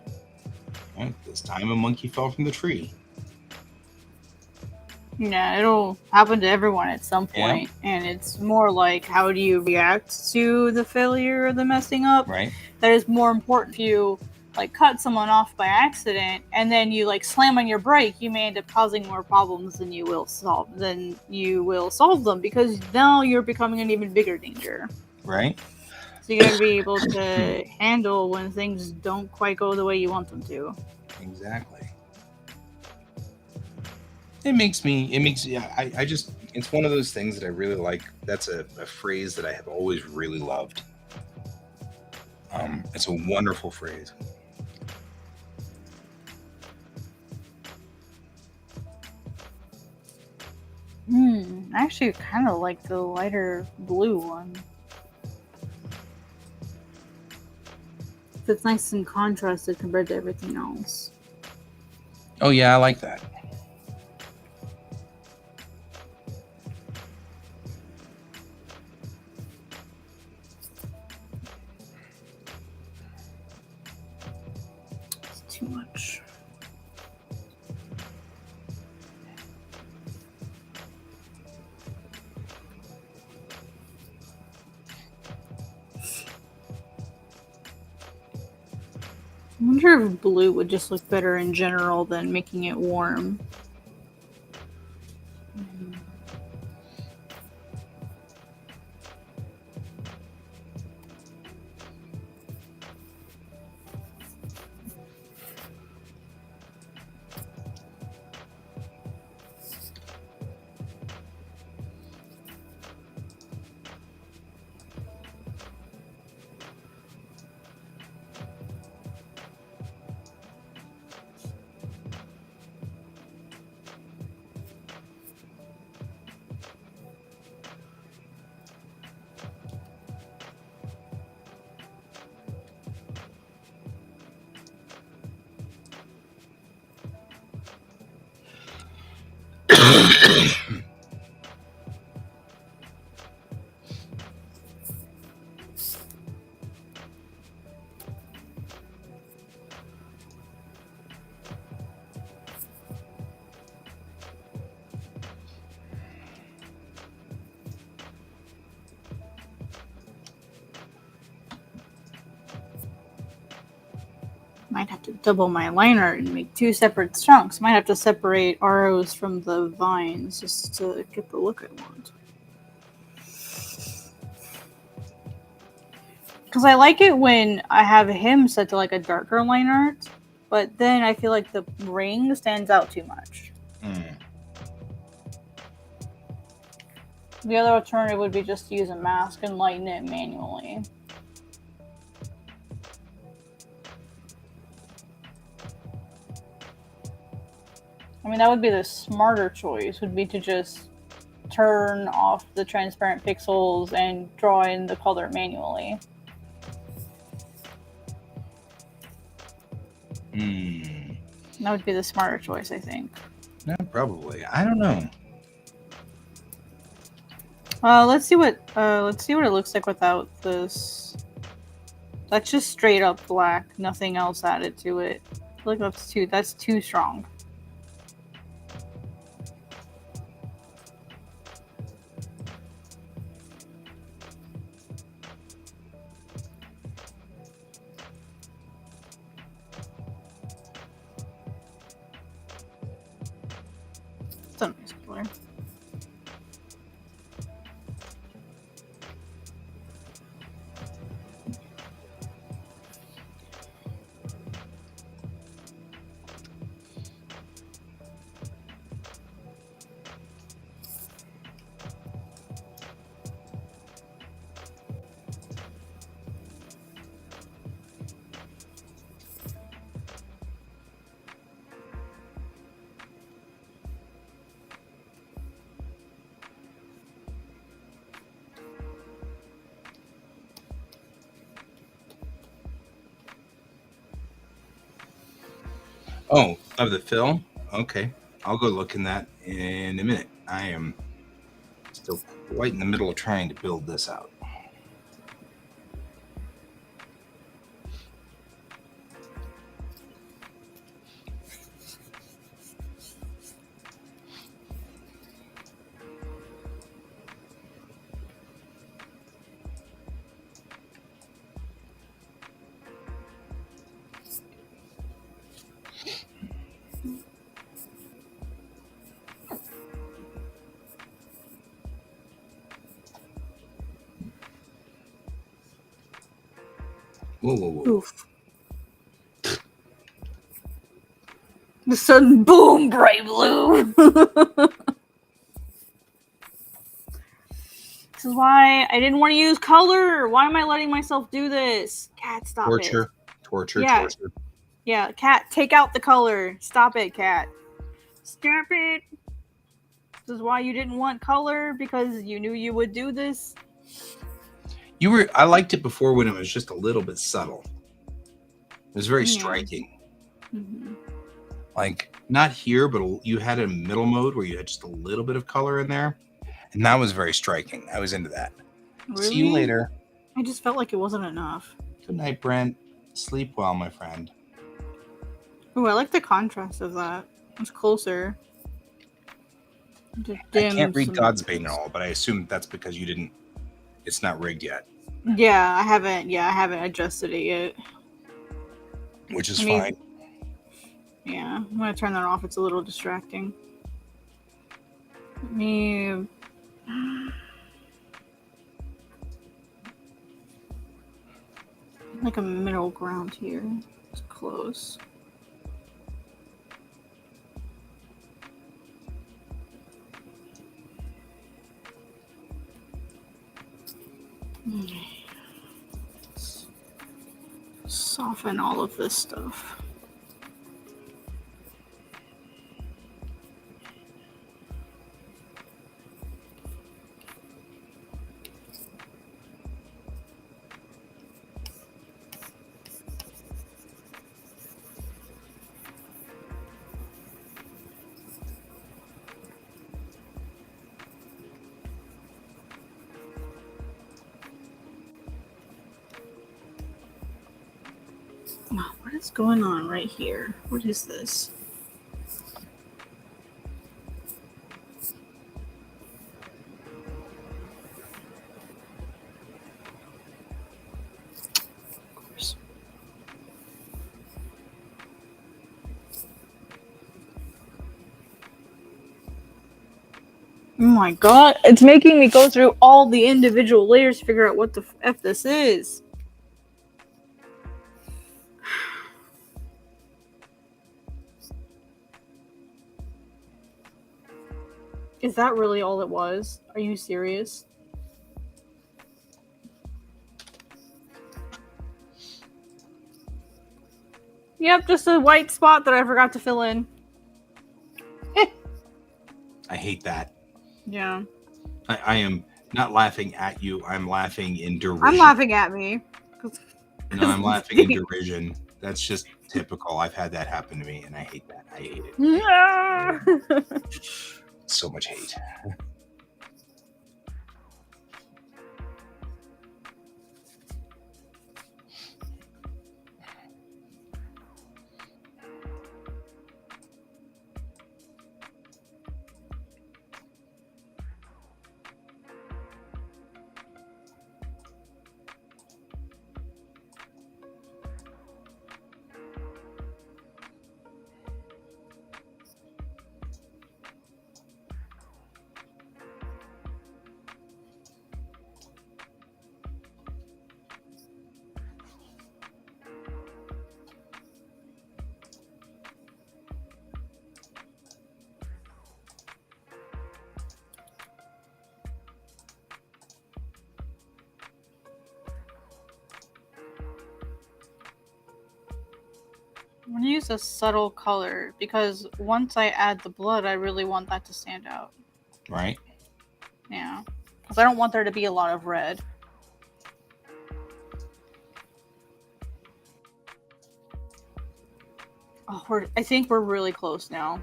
This time a monkey fell from the tree. Yeah, it'll happen to everyone at some point, and it's more like how do you react to the failure or the messing up? Right. That is more important. If you like cut someone off by accident and then you like slam on your brake, you may end up causing more problems than you will solve them because now you're becoming an even bigger danger. right? So you gotta be able to handle when things don't quite go the way you want them to. Exactly. I just, it's one of those things that I really like. That's a phrase that I have always really loved. It's a wonderful phrase. I actually kind of like the lighter blue one. It's nice and contrasted compared to everything else. Oh yeah, I like that. It's too much. I wonder if blue would just look better in general than making it warm. Might have to double my liner and make 2 separate chunks. Might have to separate ROs from the vines just to get the look I want. Because I like it when I have him set to like a darker line art, but then I feel like the ring stands out too much. The other alternative would be just to use a mask and lighten it manually. I mean, that would be the smarter choice, would be to just turn off the transparent pixels and draw in the color manually. That would be the smarter choice, I think. Yeah, probably. I don't know. Let's see what it looks like without this. That's just straight up black, nothing else added to it. I feel like that's too strong. It's a nice color. Oh, of the fill? Okay. I'll go look in that in a minute. I am still right in the middle of trying to build this out. Whoa, whoa, whoa. Oof. The sun, boom, bright blue. This is why I didn't want to use color. Why am I letting myself do this? Cat, stop Torture, it. torture, Yeah. torture. Yeah, Cat, take out the color. Stop it, Cat. Stop it. This is why you didn't want color, because you knew you would do this. I liked it before when it was just a little bit subtle. It was very striking. Mm-hmm. Like, not here, but you had a middle mode where you had just a little bit of color in there. And that was very striking. I was into that. Really? See you later. I just felt like it wasn't enough. Good night, Brent. Sleep well, my friend. Oh, I like the contrast of that. It's closer. I can't read God's Bane at all, but I assume that's because you didn't. It's not rigged yet. Yeah, I haven't adjusted it yet. Which is fine. Yeah, I'm gonna turn that off. It's a little distracting. Let me. Like a middle ground here. It's close. Let's soften all of this stuff. What is going on right here? What is this? Of course. Oh my god, it's making me go through all the individual layers to figure out what the F this is. Is that really all it was? Are you serious? Yep, just a white spot that I forgot to fill in. I hate that. Yeah. I am not laughing at you. I'm laughing in derision. I'm laughing at me. No, I'm laughing in derision. That's just typical. I've had that happen to me, and I hate that. I hate it. So much hate. I'm gonna use a subtle color because once I add the blood, I really want that to stand out. Right? Yeah. Because I don't want there to be a lot of red. Oh, I think we're really close now.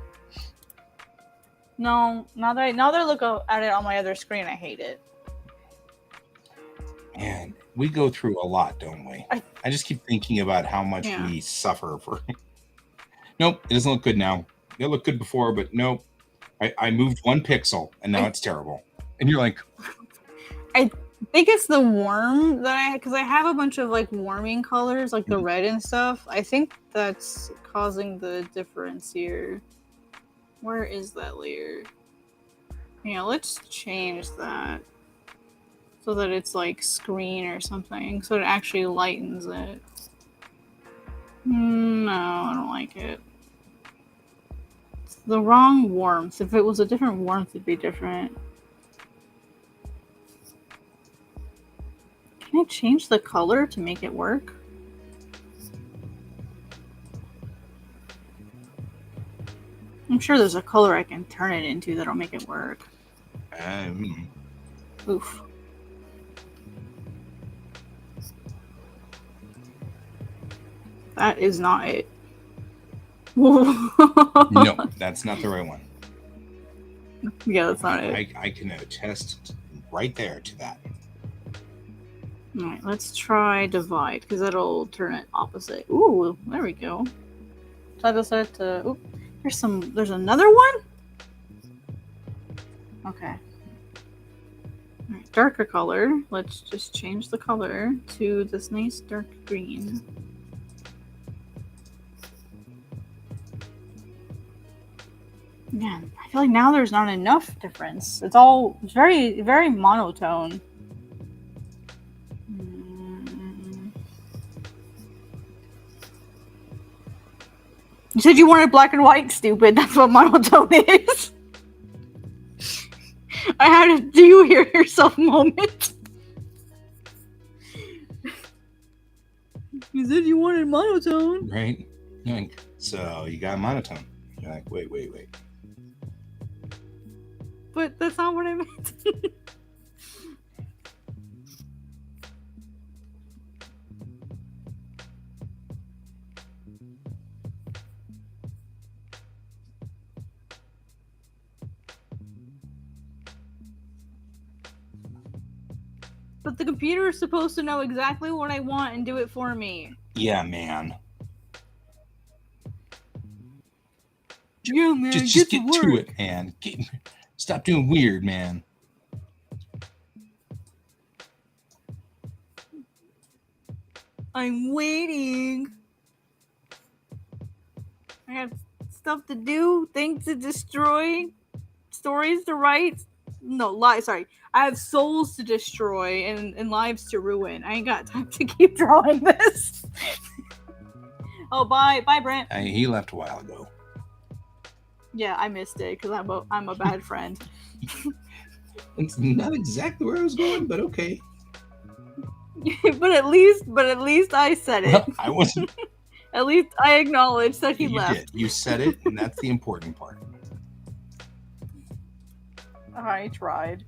No, now that I look at it on my other screen, I hate it. Man, we go through a lot, don't we? I just keep thinking about how much we suffer for. Nope, it doesn't look good now. It looked good before, but nope. I moved 1 pixel, and now it's terrible. And you're like, I think it's the warm that because I have a bunch of like warming colors, like the red and stuff. I think that's causing the difference here. Where is that layer? Yeah, let's change that so that it's like screen or something, so it actually lightens it. No, I don't like it. It's the wrong warmth. If it was a different warmth, it'd be different. Can I change the color to make it work? I'm sure there's a color I can turn it into that'll make it work. Oof. That is not it. No, that's not the right one. Yeah, that's not it. I can attest right there to that. Alright, let's try divide, because that'll turn it opposite. Ooh, there we go. So I decided to... Oop, there's another one? Okay. Alright, darker color. Let's just change the color to this nice dark green. Man, I feel like now there's not enough difference. It's all very, very monotone. You said you wanted black and white, stupid. That's what monotone is. I had a do you hear yourself moment. You said you wanted monotone. Right? Like, so you got monotone. You're like, wait. But that's not what I meant. But the computer is supposed to know exactly what I want and do it for me. Yeah, man. Yeah, man. Just get to it, man. Stop doing weird, man. I'm waiting. I have stuff to do, things to destroy, stories to write. No, sorry. I have souls to destroy and lives to ruin. I ain't got time to keep drawing this. Oh, bye, Brent. He left a while ago. Yeah, I missed it because I'm a bad friend. It's not exactly where I was going, but okay. but at least I said it. Well, I wasn't. At least I acknowledged that he left. Did. You said it, and that's the important part. I tried.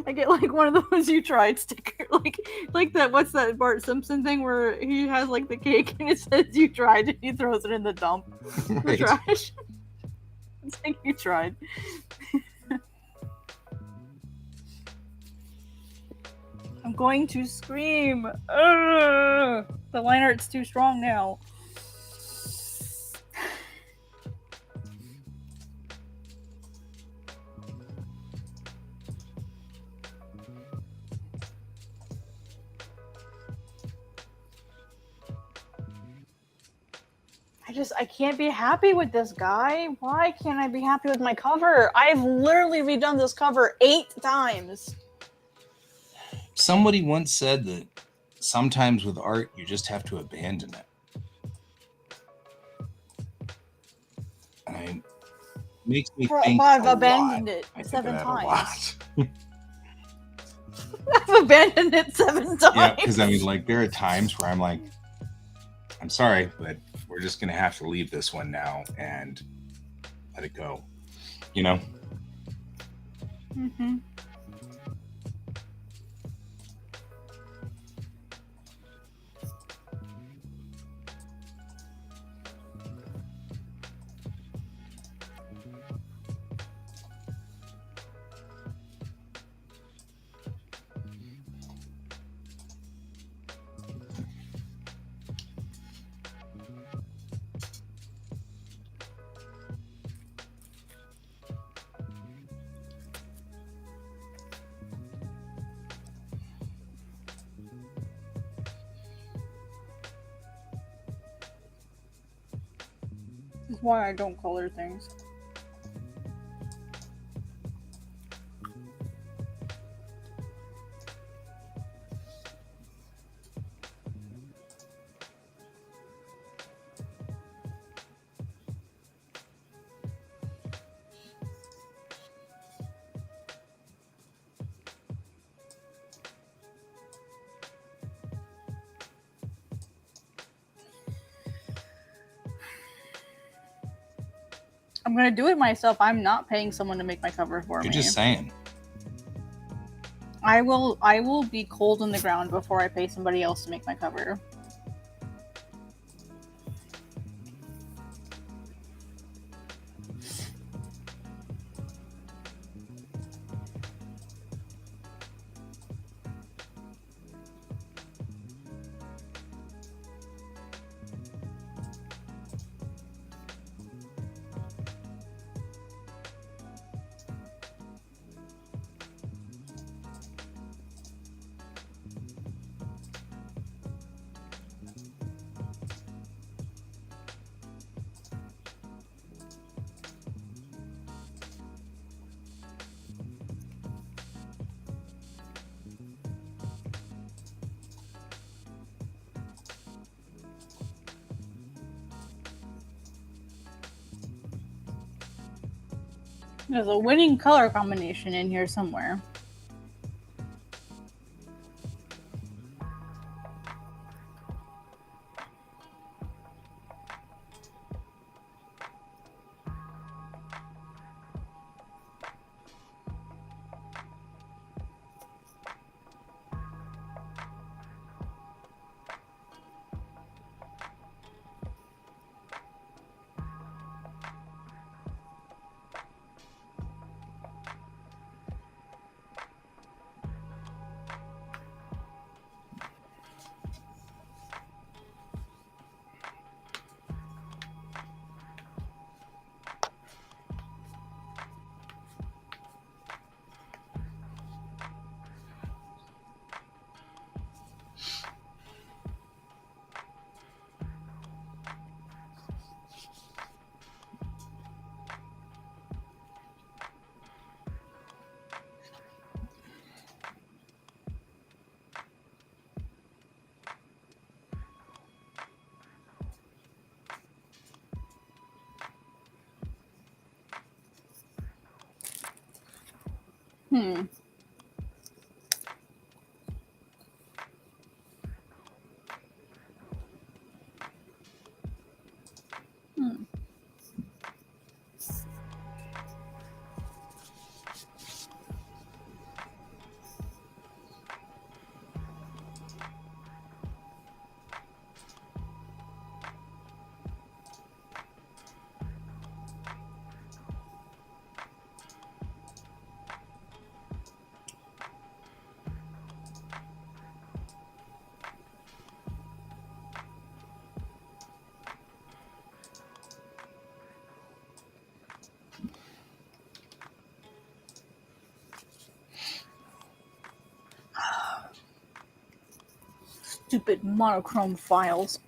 I get like one of those "you tried" sticker, like that. What's that Bart Simpson thing where he has like the cake and it says "you tried" and he throws it in the dump, Right. the trash. It's like you tried. I'm going to scream. Ugh! The line art's too strong now. I can't be happy with this guy. Why can't I be happy with my cover? I've literally redone this cover 8 times. Somebody once said that sometimes with art, you just have to abandon it. And it makes me think I've a abandoned lot. it I think 7 of that times. a lot. I've abandoned it 7 times. Yeah, because I mean, like, there are times where I'm like, I'm sorry, but we're just going to have to leave this one now and let it go. You know? Mm-hmm. That's why I don't color things. I'm gonna do it myself. I'm not paying someone to make my cover for You're me. just saying. I will be cold in the ground before I pay somebody else to make my cover. There's a winning color combination in here somewhere. Hmm. Hmm. Stupid monochrome files.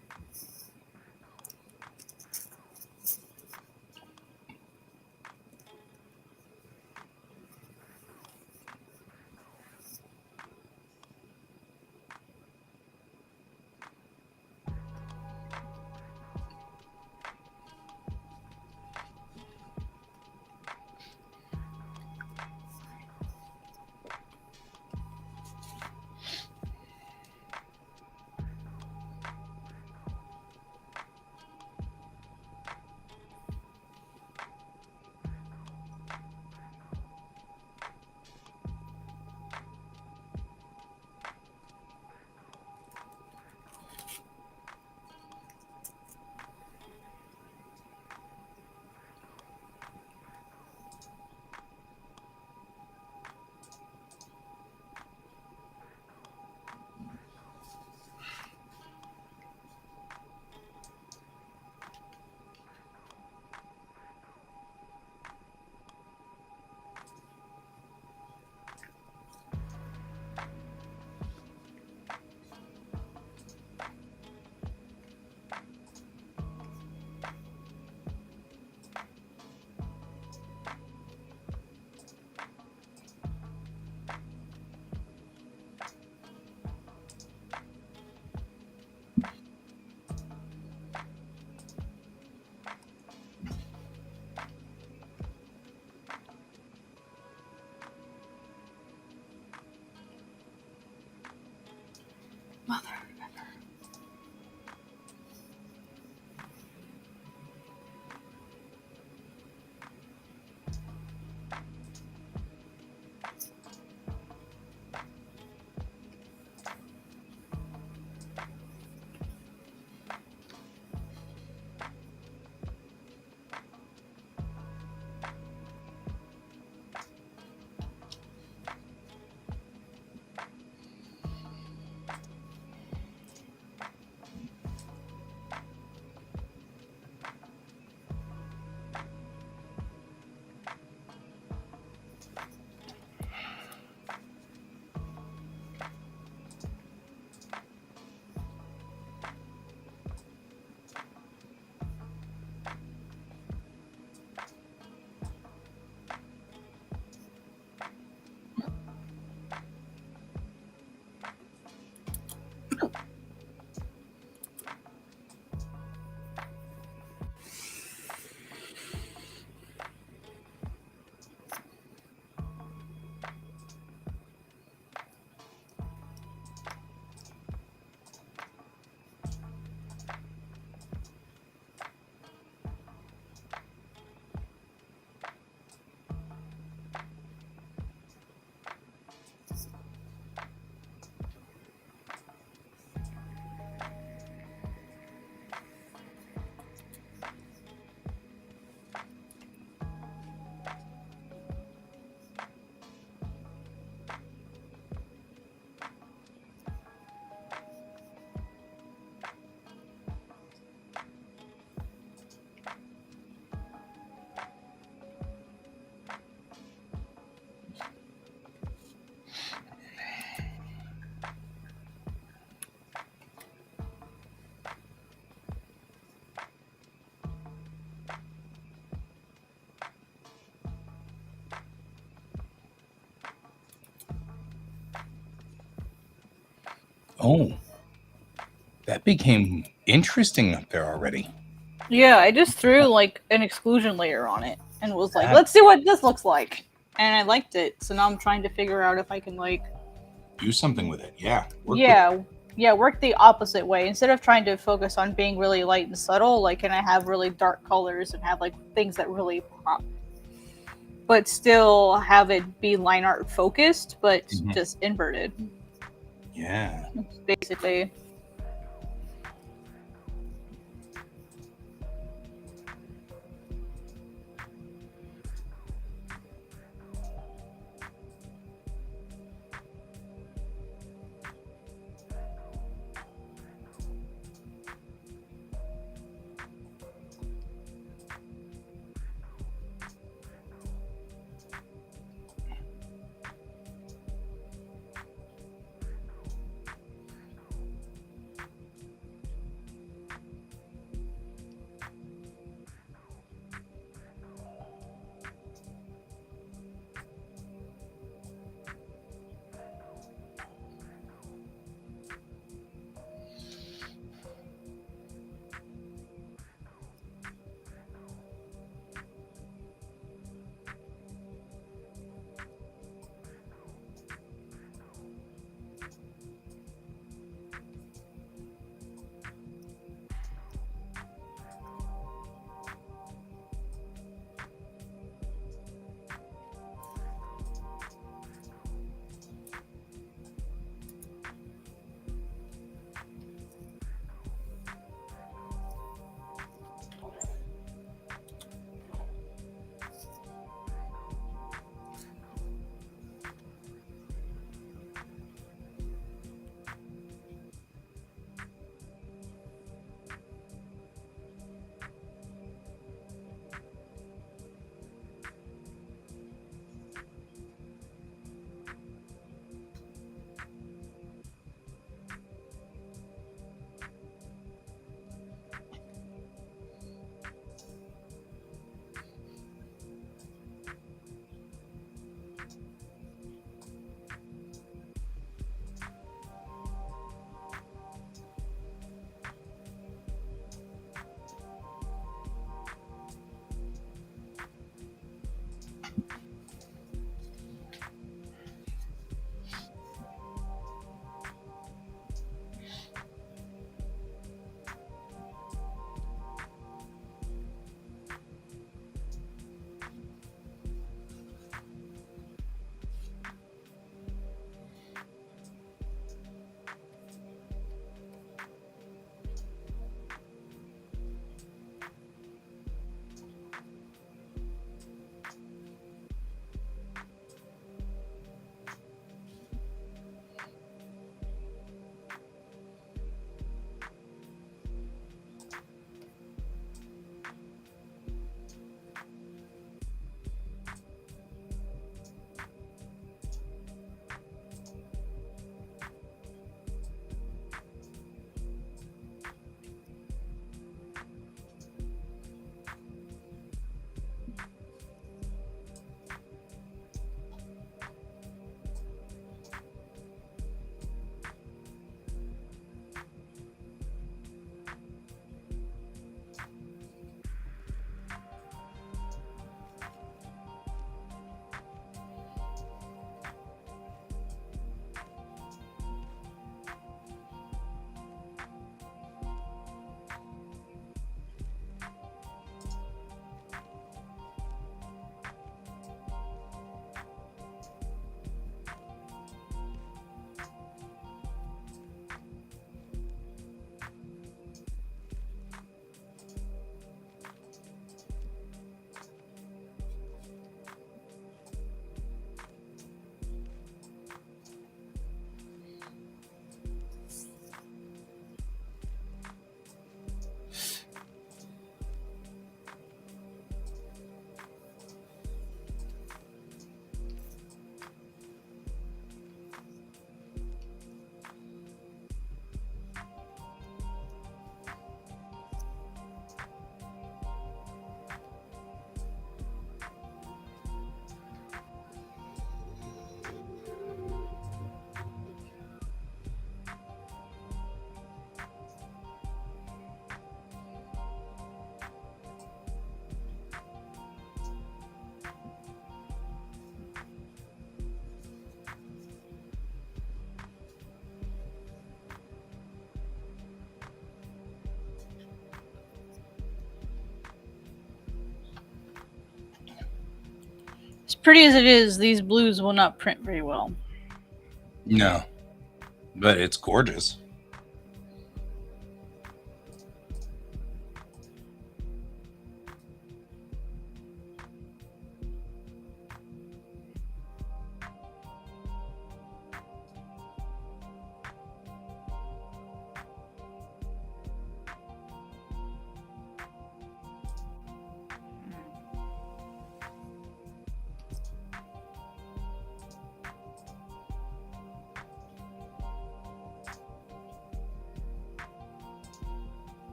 Oh, that became interesting up there already. Yeah, I just threw like an exclusion layer on it and was like, That- let's see what this looks like. And I liked it. So now I'm trying to figure out if I can like Do something with it. Yeah. Work with it. work the opposite way. Instead of trying to focus on being really light and subtle, like can I have really dark colors and have like things that really pop, but still have it be line art focused, but Mhm. just inverted. Yeah. Basically. As pretty as it is, these blues will not print very well. No, but it's gorgeous.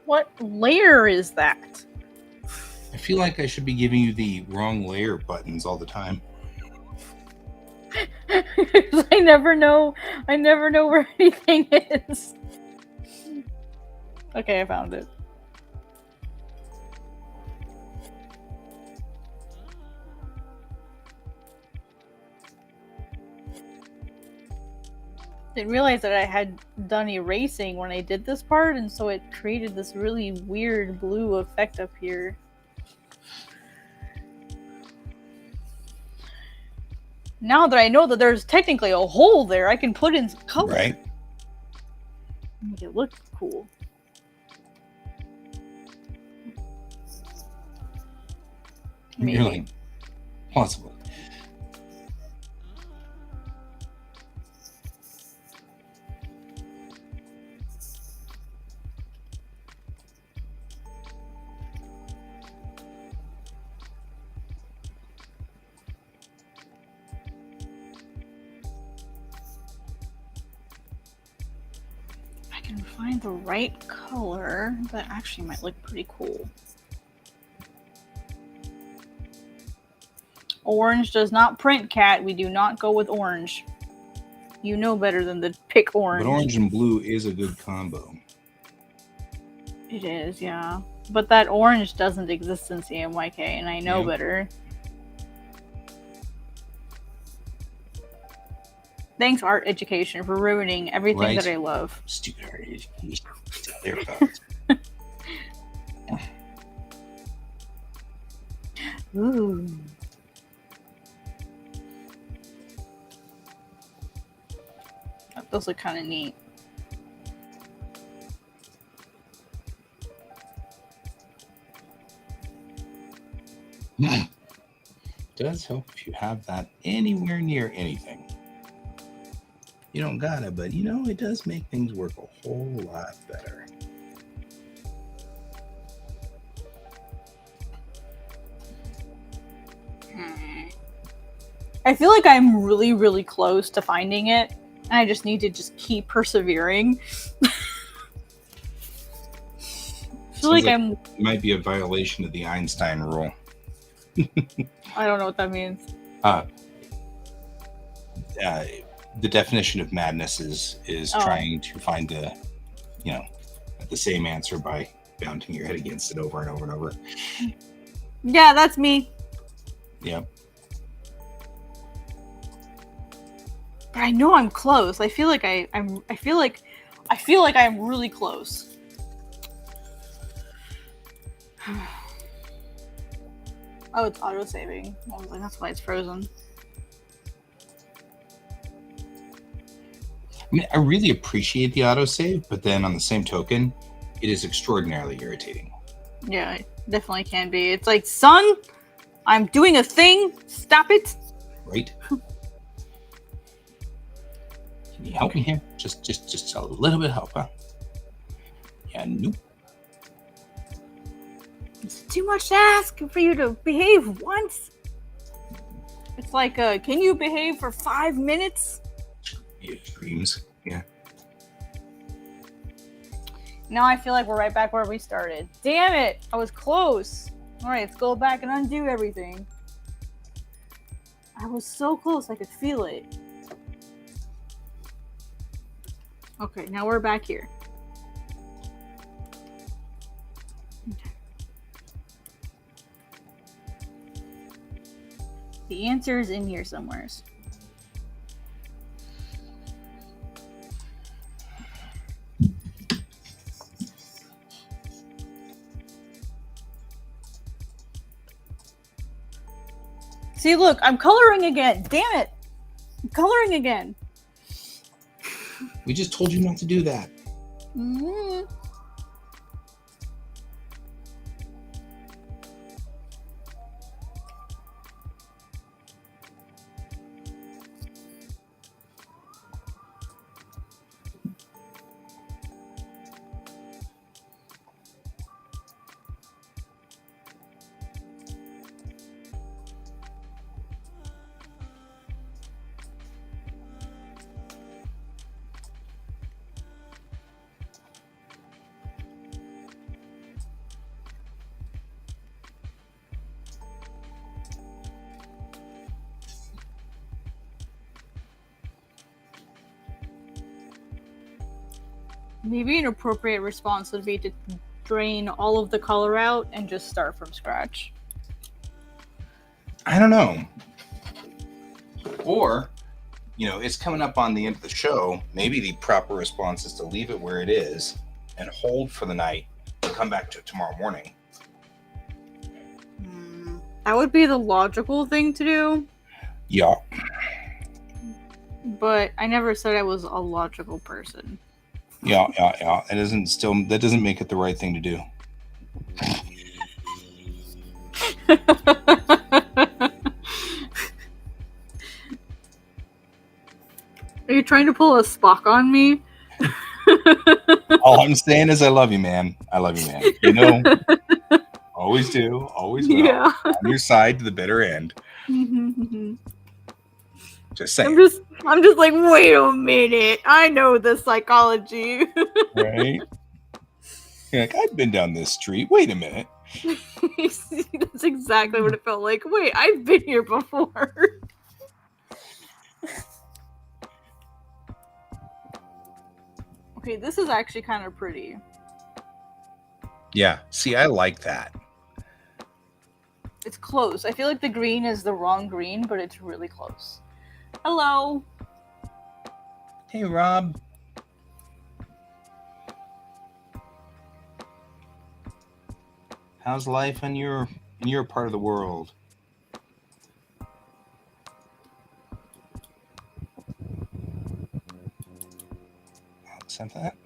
What layer is that? I feel like I should be giving you the wrong layer buttons all the time. I never know where anything is. Okay, I found it. Didn't realize that I had done erasing when I did this part, and so it created this really weird blue effect up here. Now that I know that there's technically a hole there, I can put in some color. Right. Make it look cool. Maybe. You're like, possibly. I can find the right color that actually might look pretty cool. Orange does not print, Cat. We do not go with orange. You know better than to pick orange. But orange and blue is a good combo. It is, yeah. But that orange doesn't exist in CMYK, and I know better. Thanks, art education, for ruining everything that I love. Stupid art education. Ooh. Those look kind of neat. Does help if you have that anywhere near anything. You don't gotta, but you know, it does make things work a whole lot better. I feel like I'm really, really close to finding it. I just need to just keep persevering. I feel like I'm... It might be a violation of the Einstein rule. I don't know what that means. The definition of madness is trying to find the same answer by bouncing your head against it over and over and over. Yeah, that's me. Yep. But I know I'm close. I feel like I'm really close. Oh, it's auto saving. I was like, that's why it's frozen. I mean, I really appreciate the autosave, but then on the same token, it is extraordinarily irritating. Yeah, it definitely can be. It's like, son, I'm doing a thing. Stop it. Right? Can you help me here? Just a little bit of help, huh? Yeah, nope. It's too much to ask for you to behave once. It's like, can you behave for 5 minutes? Yeah, dreams. Yeah. Now I feel like we're right back where we started. Damn it! I was close. Alright, let's go back and undo everything. I was so close, I could feel it. Okay, now we're back here. Okay. The answer is in here somewhere. See, look, I'm coloring again. Damn it! I'm coloring again. We just told you not to do that. Mm-hmm. Maybe an appropriate response would be to drain all of the color out and just start from scratch. I don't know. Or, it's coming up on the end of the show. Maybe the proper response is to leave it where it is and hold for the night and come back to it tomorrow morning. That would be the logical thing to do. Yeah. But I never said I was a logical person. Yeah. That doesn't make it the right thing to do. Are you trying to pull a Spock on me? All I'm saying is I love you, man. I love you, man. Always do. Always will. Yeah. On your side to the bitter end. Just saying. I'm just like, wait a minute. I know the psychology. Right? You're like, I've been down this street. Wait a minute. That's exactly what it felt like. Wait, I've been here before. Okay, this is actually kind of pretty. Yeah. See, I like that. It's close. I feel like the green is the wrong green, but it's really close. Hello. Hey, Rob. How's life in your part of the world? Sent that.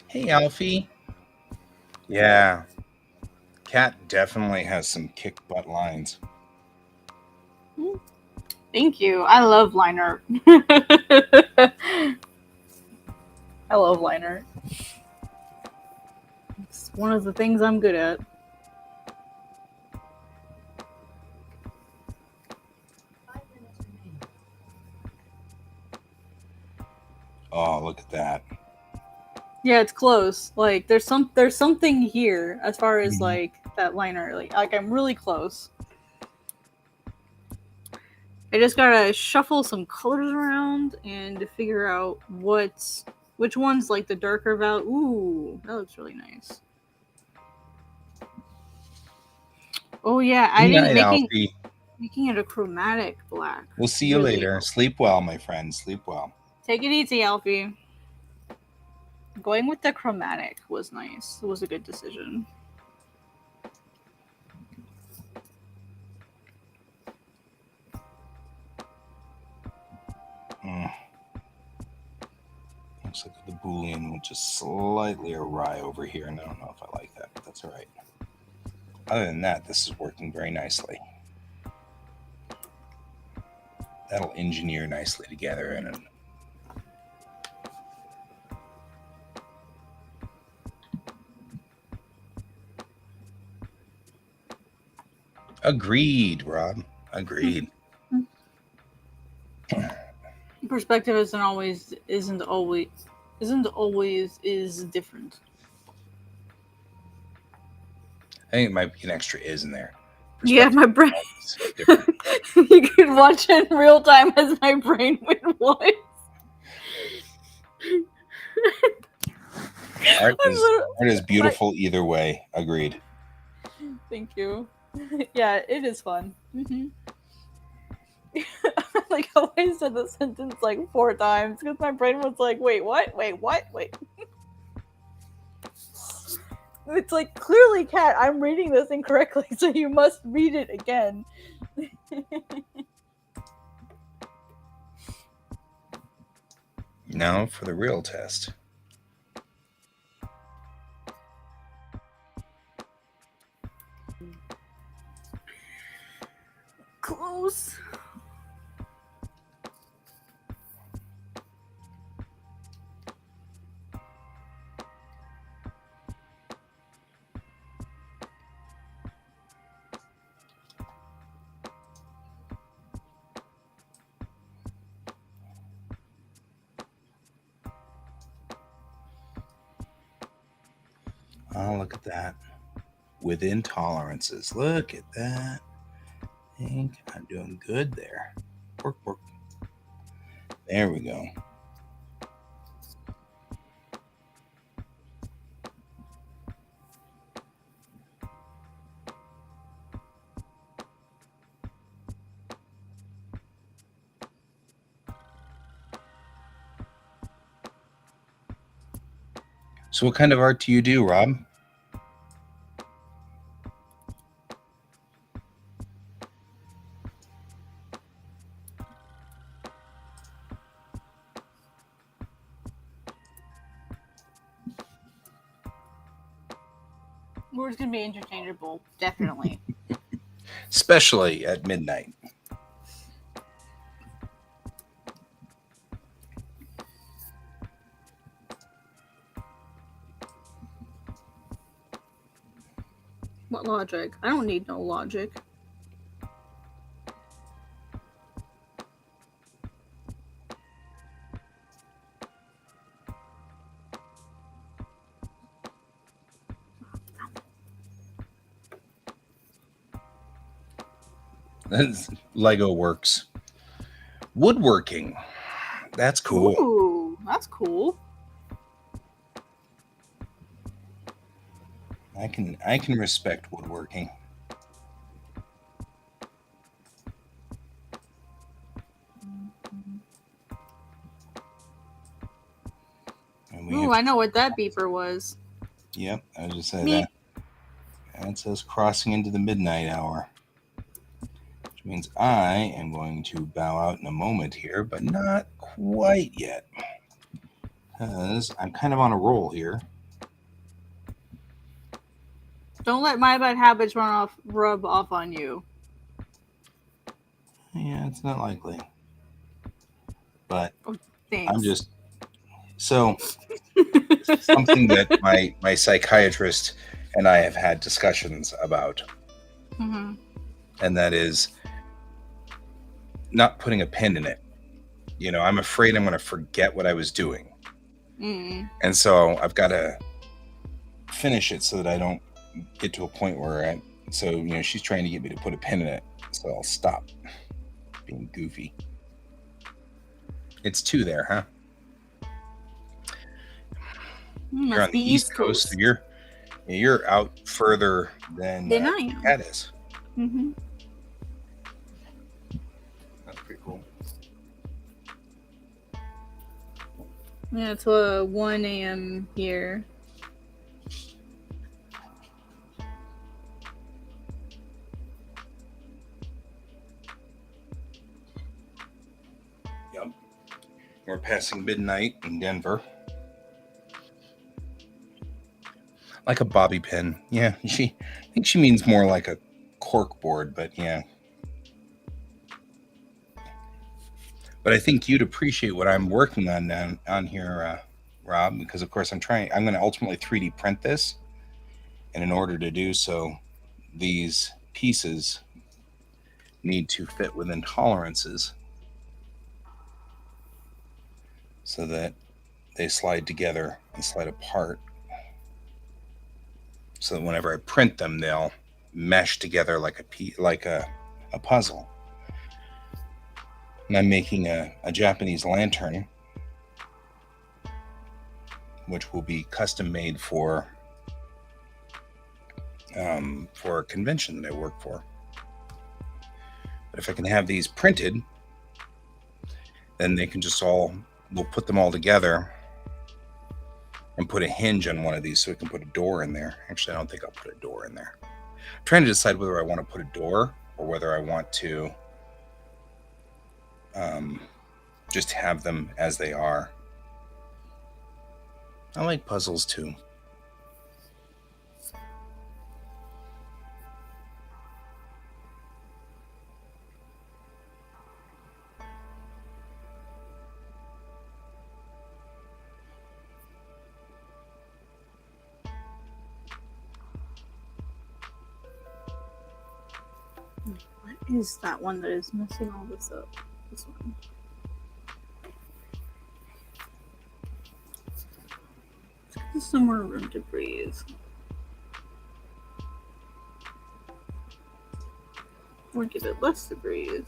Hey, Alfie. Yeah. Cat definitely has some kick butt lines. Thank you. I love line art. I love line art. It's one of the things I'm good at. Oh, look at that. Yeah, it's close. Like there's something here as far as like that line art. Like I'm really close. I just gotta shuffle some colors around and figure out which one's like the darker value. Ooh, that looks really nice. Oh yeah, I didn't making it a chromatic black. We'll see you later. Sleep well, my friend. Sleep well. Take it easy, Alfie. Going with the chromatic was nice. It was a good decision. Looks like the Boolean went just slightly awry over here, and I don't know if I like that, but that's all right. Other than that, this is working very nicely. That'll engineer nicely together in Agreed, Rob. Agreed. Perspective isn't always is different. I think it might be an extra is in there. Yeah, my brain. Different. You could watch it in real time as my brain went what? Art is beautiful either way. Agreed. Thank you. Yeah, it is fun. Mm-hmm. Like how I said the sentence like 4 times because my brain was like, wait, what? Wait, what? Wait. It's like clearly, Cat, I'm reading this incorrectly, so you must read it again. Now for the real test. Close. Oh, look at that. Within tolerances. Look at that. I think I'm doing good there. Work, work. There we go. So what kind of art do you do, Rob? Words can be interchangeable, definitely. Especially at midnight. What logic? I don't need no logic. That's Lego works. Woodworking. That's cool. Ooh, that's cool. I can respect woodworking. Ooh, I know what that beeper was. Yep, I just said that. And it says crossing into the midnight hour. Which means I am going to bow out in a moment here, but not quite yet. Because I'm kind of on a roll here. Don't let my bad habits rub off on you. Yeah, it's not likely. But thanks. I'm just so something that my psychiatrist and I have had discussions about. Mm-hmm. And that is not putting a pin in it. You know, I'm afraid I'm going to forget what I was doing. Mm. And so I've got to finish it so that I don't get to a point where she's trying to get me to put a pin in it. So I'll stop being goofy. It's 2 there, huh? You're on the East Coast. So you're out further than I am. Cat is. Mm-hmm. That's pretty cool. Yeah, it's 1 a.m. here. Yep. We're passing midnight in Denver. Like a bobby pin. Yeah, I think she means more like a cork board, but yeah. But I think you'd appreciate what I'm working on here, Rob, because of course I'm going to ultimately 3D print this. And in order to do so, these pieces need to fit within tolerances so that they slide together and slide apart. So that whenever I print them, they'll mesh together like a puzzle. And I'm making a Japanese lantern, which will be custom made for a convention that I work for. But if I can have these printed, then they can we'll put them all together and put a hinge on one of these so we can put a door in there. Actually, I don't think I'll put a door in there. I'm trying to decide whether I want to put a door or whether I want to just have them as they are. I like puzzles too. What is that one that is messing all this up? This one. There's some more room to breathe. Or give it less to breathe.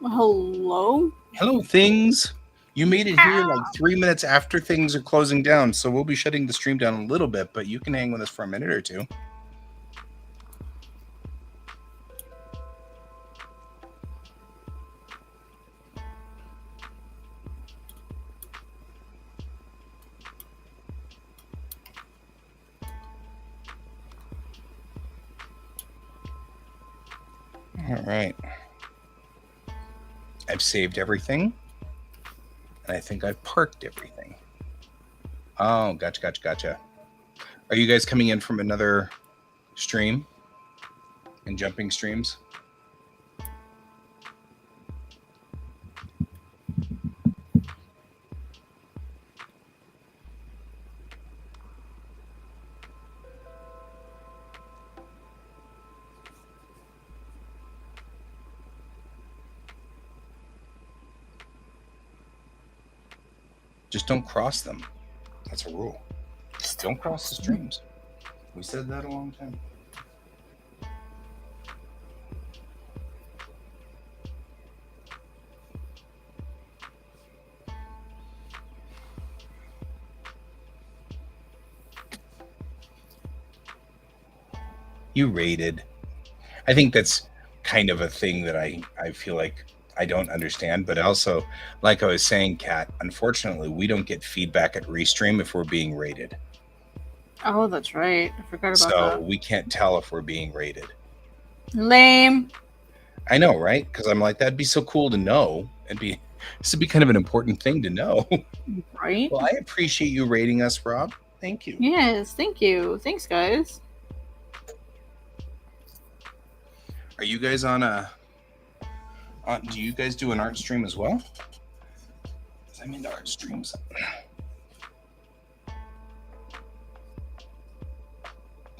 Hello? Hello, things. You made it here like 3 minutes after things are closing down, so we'll be shutting the stream down a little bit, but you can hang with us for a minute or two. All right. I've saved everything. And I think I've parked everything. Oh, gotcha. Are you guys coming in from another stream? And jumping streams? Just don't cross them. That's a rule. Don't cross the streams. We said that a long time. You rated. I think that's kind of a thing that I feel like I don't understand, but also, like I was saying, Kat, unfortunately, we don't get feedback at Restream if we're being rated. Oh, that's right. I forgot about that. So we can't tell if we're being rated. Lame. I know, right? Because I'm like, that'd be so cool to know. This would be kind of an important thing to know. Right? Well, I appreciate you rating us, Rob. Thank you. Yes, thank you. Thanks, guys. Are you guys do you guys do an art stream as well? I'm into art streams.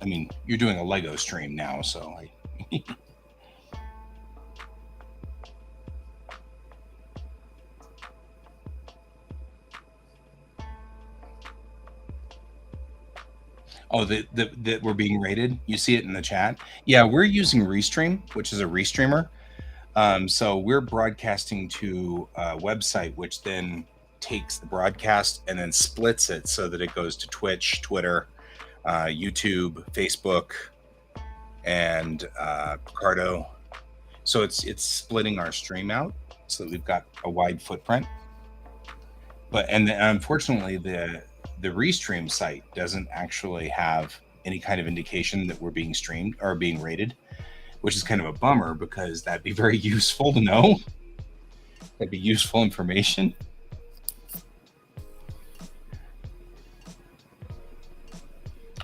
I mean, you're doing a Lego stream now, so Oh, that we're being rated. You see it in the chat. Yeah, we're using Restream, which is a restreamer. So we're broadcasting to a website, which then takes the broadcast and then splits it so that it goes to Twitch, Twitter, YouTube, Facebook, and Picardo. So it's splitting our stream out so that we've got a wide footprint. And unfortunately, the Restream site doesn't actually have any kind of indication that we're being streamed or being rated, which is kind of a bummer because that'd be very useful to know. That'd be useful information.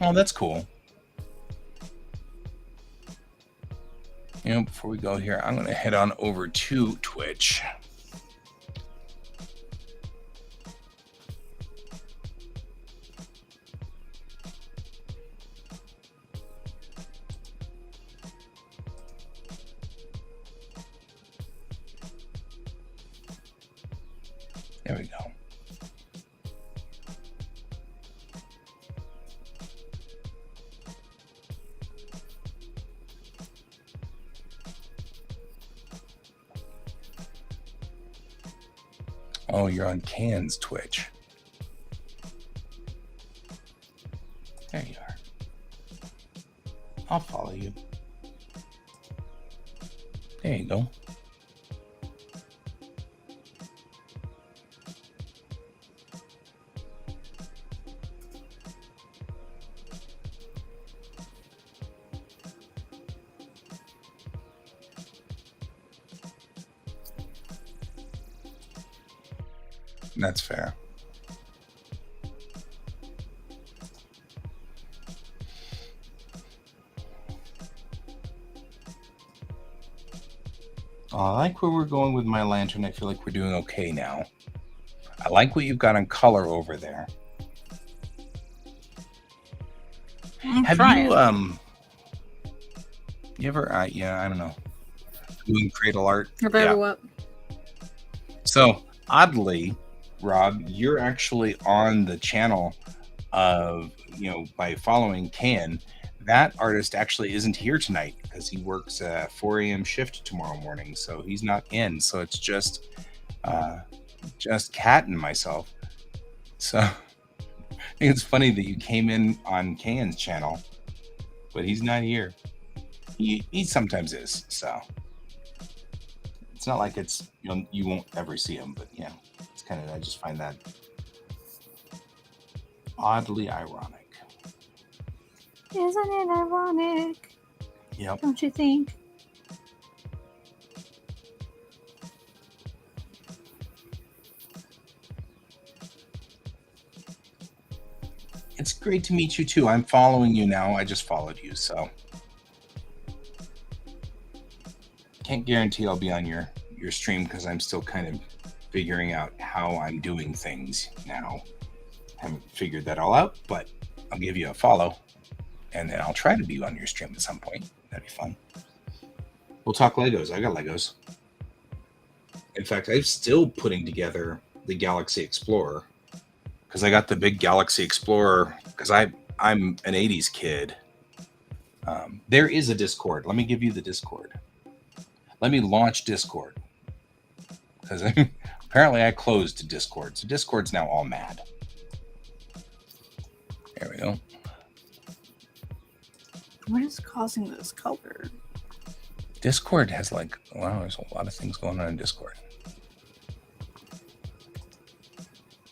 Oh, that's cool. You know, before we go here, I'm going to head on over to Twitch. There we go. Oh, you're on Can's Twitch. There you are. I'll follow you. There you go. That's fair. I like where we're going with my lantern. I feel like we're doing okay now. I like what you've got on color over there. Have trying. you ever yeah, I don't know, doing cradle art? About what? So oddly, Rob, you're actually on the channel of, you know, by following Can. That artist actually isn't here tonight because he works a 4 a.m. shift tomorrow morning, so he's not in. So it's just Kat and myself. So I think it's funny that you came in on Can's channel, but he's not here. He sometimes is, so it's not like it's you won't ever see him, but yeah, it's kind of, I just find that oddly ironic. Isn't it ironic? Yep. Don't you think? It's great to meet you too. I'm following you now. I just followed you, so can't guarantee I'll be on your stream because I'm still kind of figuring out how I'm doing things now. Haven't figured that all out, but I'll give you a follow and then I'll try to be on your stream at some point. That'd be fun. We'll talk Legos. I got Legos. In fact, I'm still putting together the Galaxy Explorer because I got the big Galaxy Explorer because I'm an 80s kid. There is a Discord. Let me give you the Discord. Let me launch Discord because apparently I closed Discord. So Discord's now all mad. There we go. What is causing this color? Discord has like, wow, there's a lot of things going on in Discord.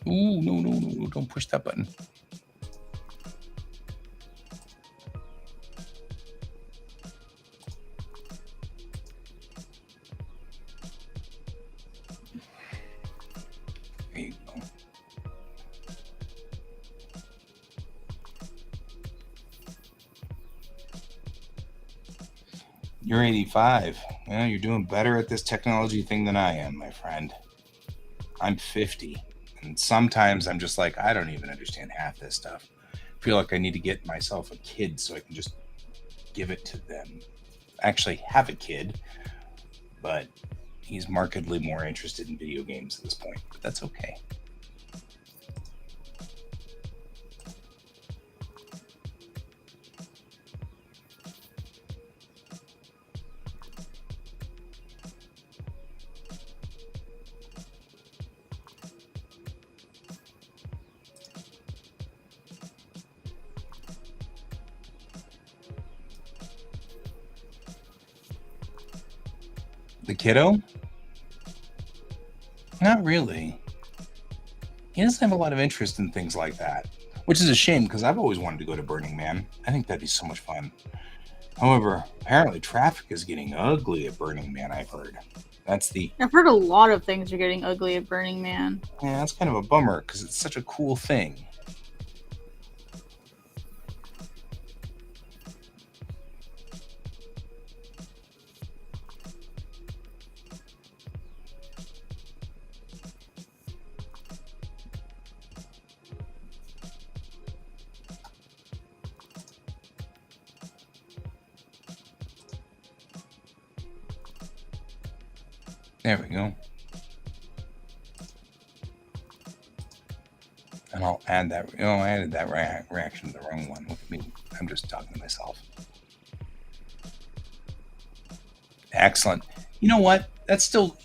Ooh, no, don't push that button. There you go. You're 85. Yeah, you're doing better at this technology thing than I am, my friend. I'm 50. And sometimes I'm just like, I don't even understand half this stuff. I feel like I need to get myself a kid so I can just give it to them. Actually have a kid, but he's markedly more interested in video games at this point. But that's okay. The kiddo? Not really. He doesn't have a lot of interest in things like that, which is a shame because I've always wanted to go to Burning Man. I think that'd be so much fun. However, apparently traffic is getting ugly at Burning Man, I've heard. I've heard a lot of things are getting ugly at Burning Man. Yeah, that's kind of a bummer because it's such a cool thing. There we go. And I'll add that. Oh, I added that reaction to the wrong one. Look at me. I'm just talking to myself. Excellent. You know what? That's still.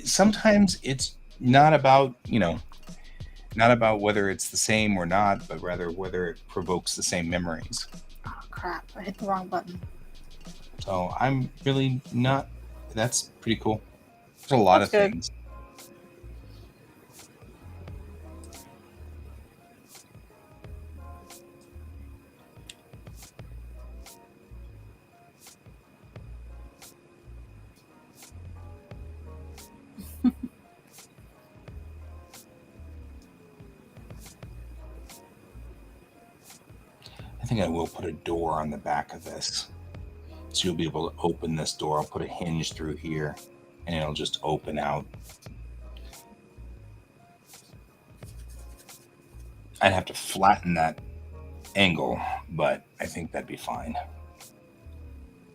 Sometimes it's not about not about whether it's the same or not, but rather whether it provokes the same memories. Oh crap! I hit the wrong button. So I'm really not. That's pretty cool. There's a lot of things. I think I will put a door on the back of this. So you'll be able to open this door. I'll put a hinge through here and it'll just open out. I'd have to flatten that angle, but I think that'd be fine.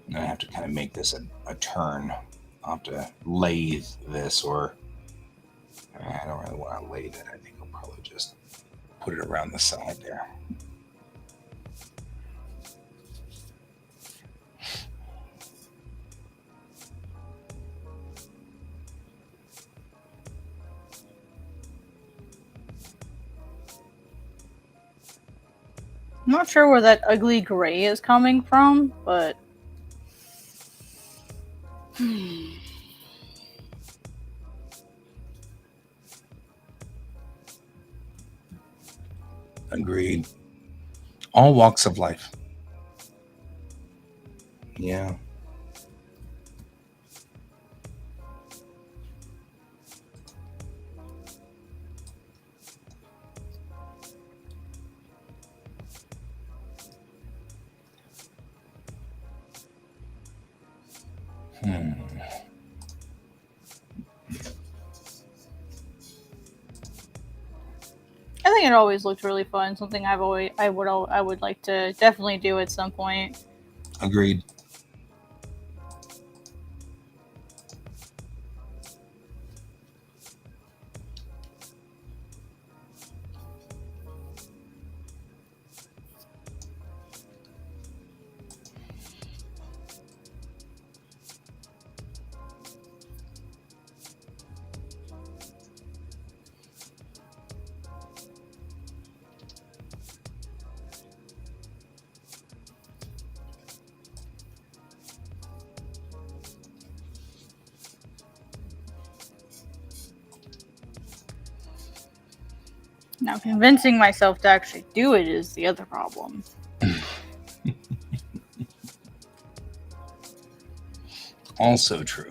And I have to kind of make this a turn. I'll have to lathe this, or I don't really want to lathe it. I think I'll probably just put it around the side there. I'm not sure where that ugly gray is coming from, but Agreed. All walks of life. Yeah. I think it always looked really fun. Something I would like to definitely do at some point. Agreed. Now, convincing myself to actually do it is the other problem. Also true.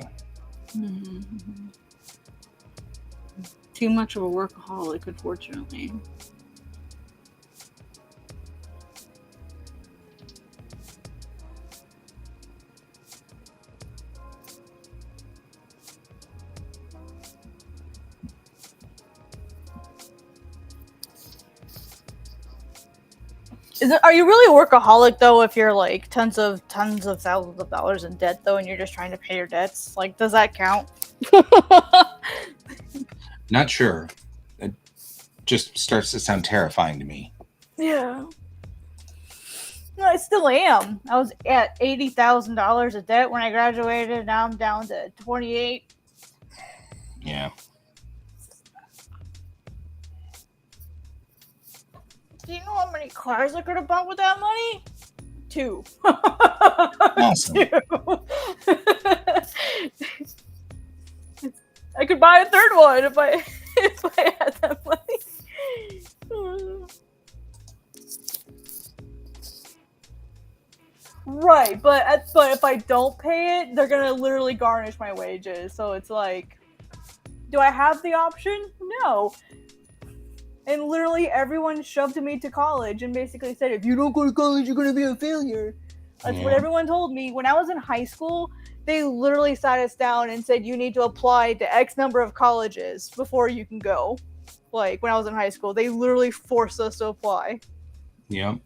Mm-hmm. Too much of a workaholic, unfortunately. Are you really a workaholic though if you're like tons of thousands of dollars in debt though and you're just trying to pay your debts? Like, does that count? Not sure. It just starts to sound terrifying to me. Yeah. No, I still am. I was at $80,000 of debt when I graduated. Now I'm down to 28. Yeah. Do you know how many cars I could have bought with that money? 2. Awesome. 2. I could buy a third one if I had that money. Right, but if I don't pay it, they're gonna literally garnish my wages. So it's like, do I have the option? No. And literally everyone shoved me to college and basically said, if you don't go to college, you're going to be a failure. That's what everyone told me. When I was in high school, they literally sat us down and said, you need to apply to X number of colleges before you can go. Like, when I was in high school, they literally forced us to apply. Yep.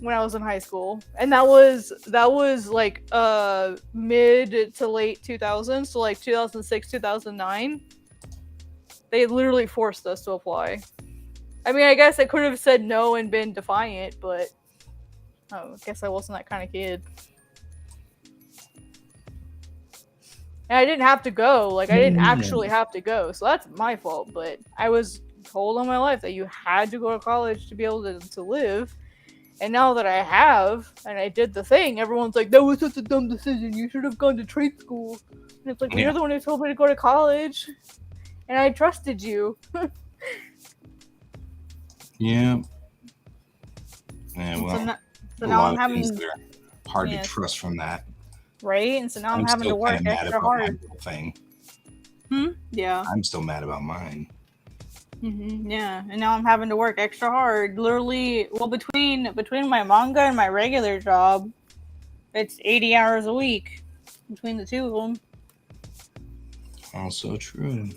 when I was in high school, and that was like mid to late 2000s, so like 2006, 2009. They literally forced us to apply. I mean, I guess I could have said no and been defiant, but I guess I wasn't that kind of kid. And I didn't have to go. Like, I didn't actually have to go, so that's my fault. But I was told all my life that you had to go to college to be able to live. And now that I have, and I did the thing, everyone's like, that was such a dumb decision. You should have gone to trade school. And it's like, well, you're the one who told me to go to college. And I trusted you. Yeah. Yeah, well, so now I'm having... things that are hard to trust from that. Right? And so now I'm having to work extra hard. Thing. Yeah. I'm still mad about mine. Yeah, and now I'm having to work extra hard. Literally, well, between my manga and my regular job, it's 80 hours a week between the two of them. Also true.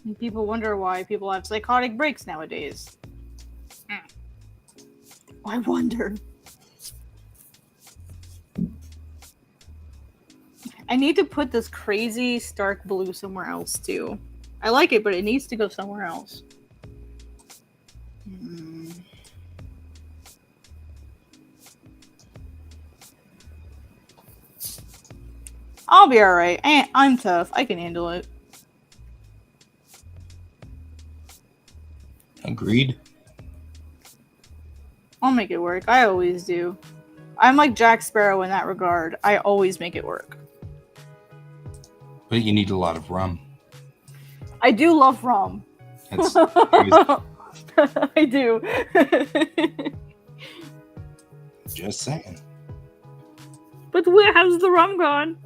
And people wonder why people have psychotic breaks nowadays. I wonder. I need to put this crazy stark blue somewhere else too. I like it, but it needs to go somewhere else. I'll be alright. I'm tough. I can handle it. Agreed. I'll make it work. I always do. I'm like Jack Sparrow in that regard. I always make it work. But you need a lot of rum. I do love rum. I do. Just saying. But where has the rum gone?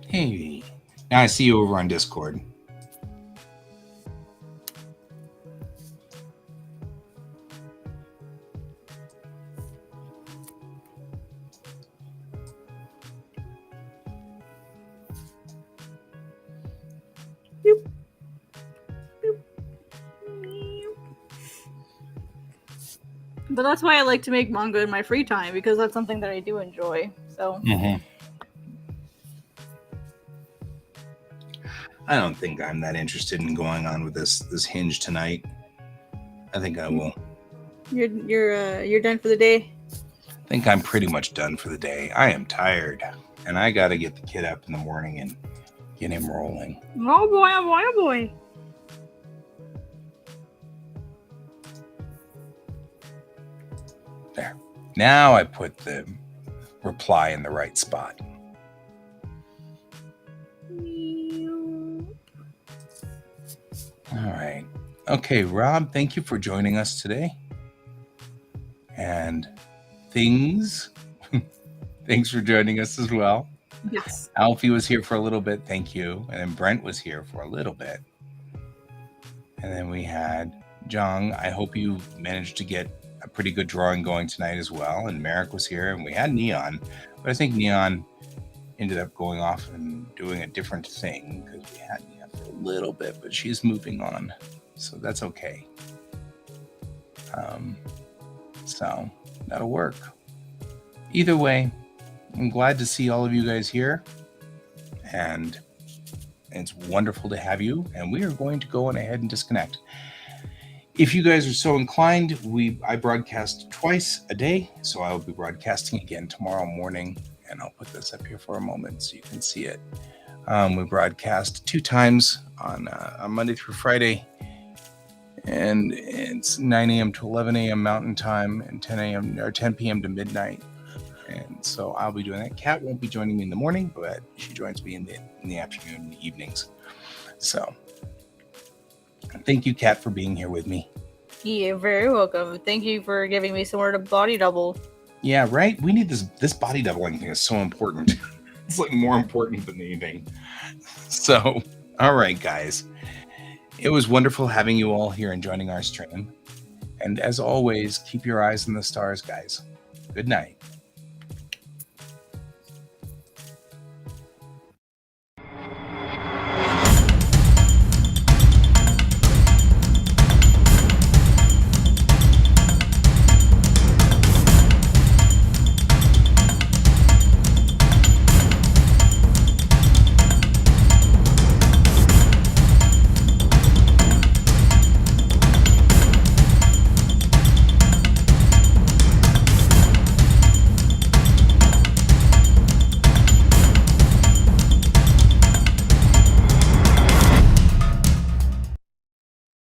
Hey, now I see you over on Discord. But that's why I like to make manga in my free time, because that's something that I do enjoy. So. I don't think I'm that interested in going on with this Hinge tonight. I think I will. You're done for the day? I think I'm pretty much done for the day. I am tired, and I got to get the kid up in the morning and get him rolling. Oh boy! Oh boy! Oh boy! There. Now I put the reply in the right spot. All right. Okay, Rob, thank you for joining us today. And thanks for joining us as well. Yes. Alfie was here for a little bit. Thank you. And then Brent was here for a little bit. And then we had Jung. I hope you managed to get a pretty good drawing going tonight as well. And Merrick was here, and we had Neon. But I think Neon ended up going off and doing a different thing because we had Neon for a little bit, but she's moving on. So that's okay. So that'll work. Either way, I'm glad to see all of you guys here. And it's wonderful to have you. And we are going to go on ahead and disconnect. If you guys are so inclined, I broadcast twice a day. So I will be broadcasting again tomorrow morning. And I'll put this up here for a moment so you can see it. We broadcast 2 times on Monday through Friday. And it's 9 a.m. to 11 a.m. Mountain Time and 10 p.m. to midnight. And so I'll be doing that. Kat won't be joining me in the morning, but she joins me in the afternoon and the evenings. So thank you, Kat, for being here with me. You're very welcome. Thank you for giving me somewhere to body double. Yeah, right? We need this body doubling thing is so important. It's like more important than anything. So, all right, guys. It was wonderful having you all here and joining our stream. And as always, keep your eyes on the stars, guys. Good night.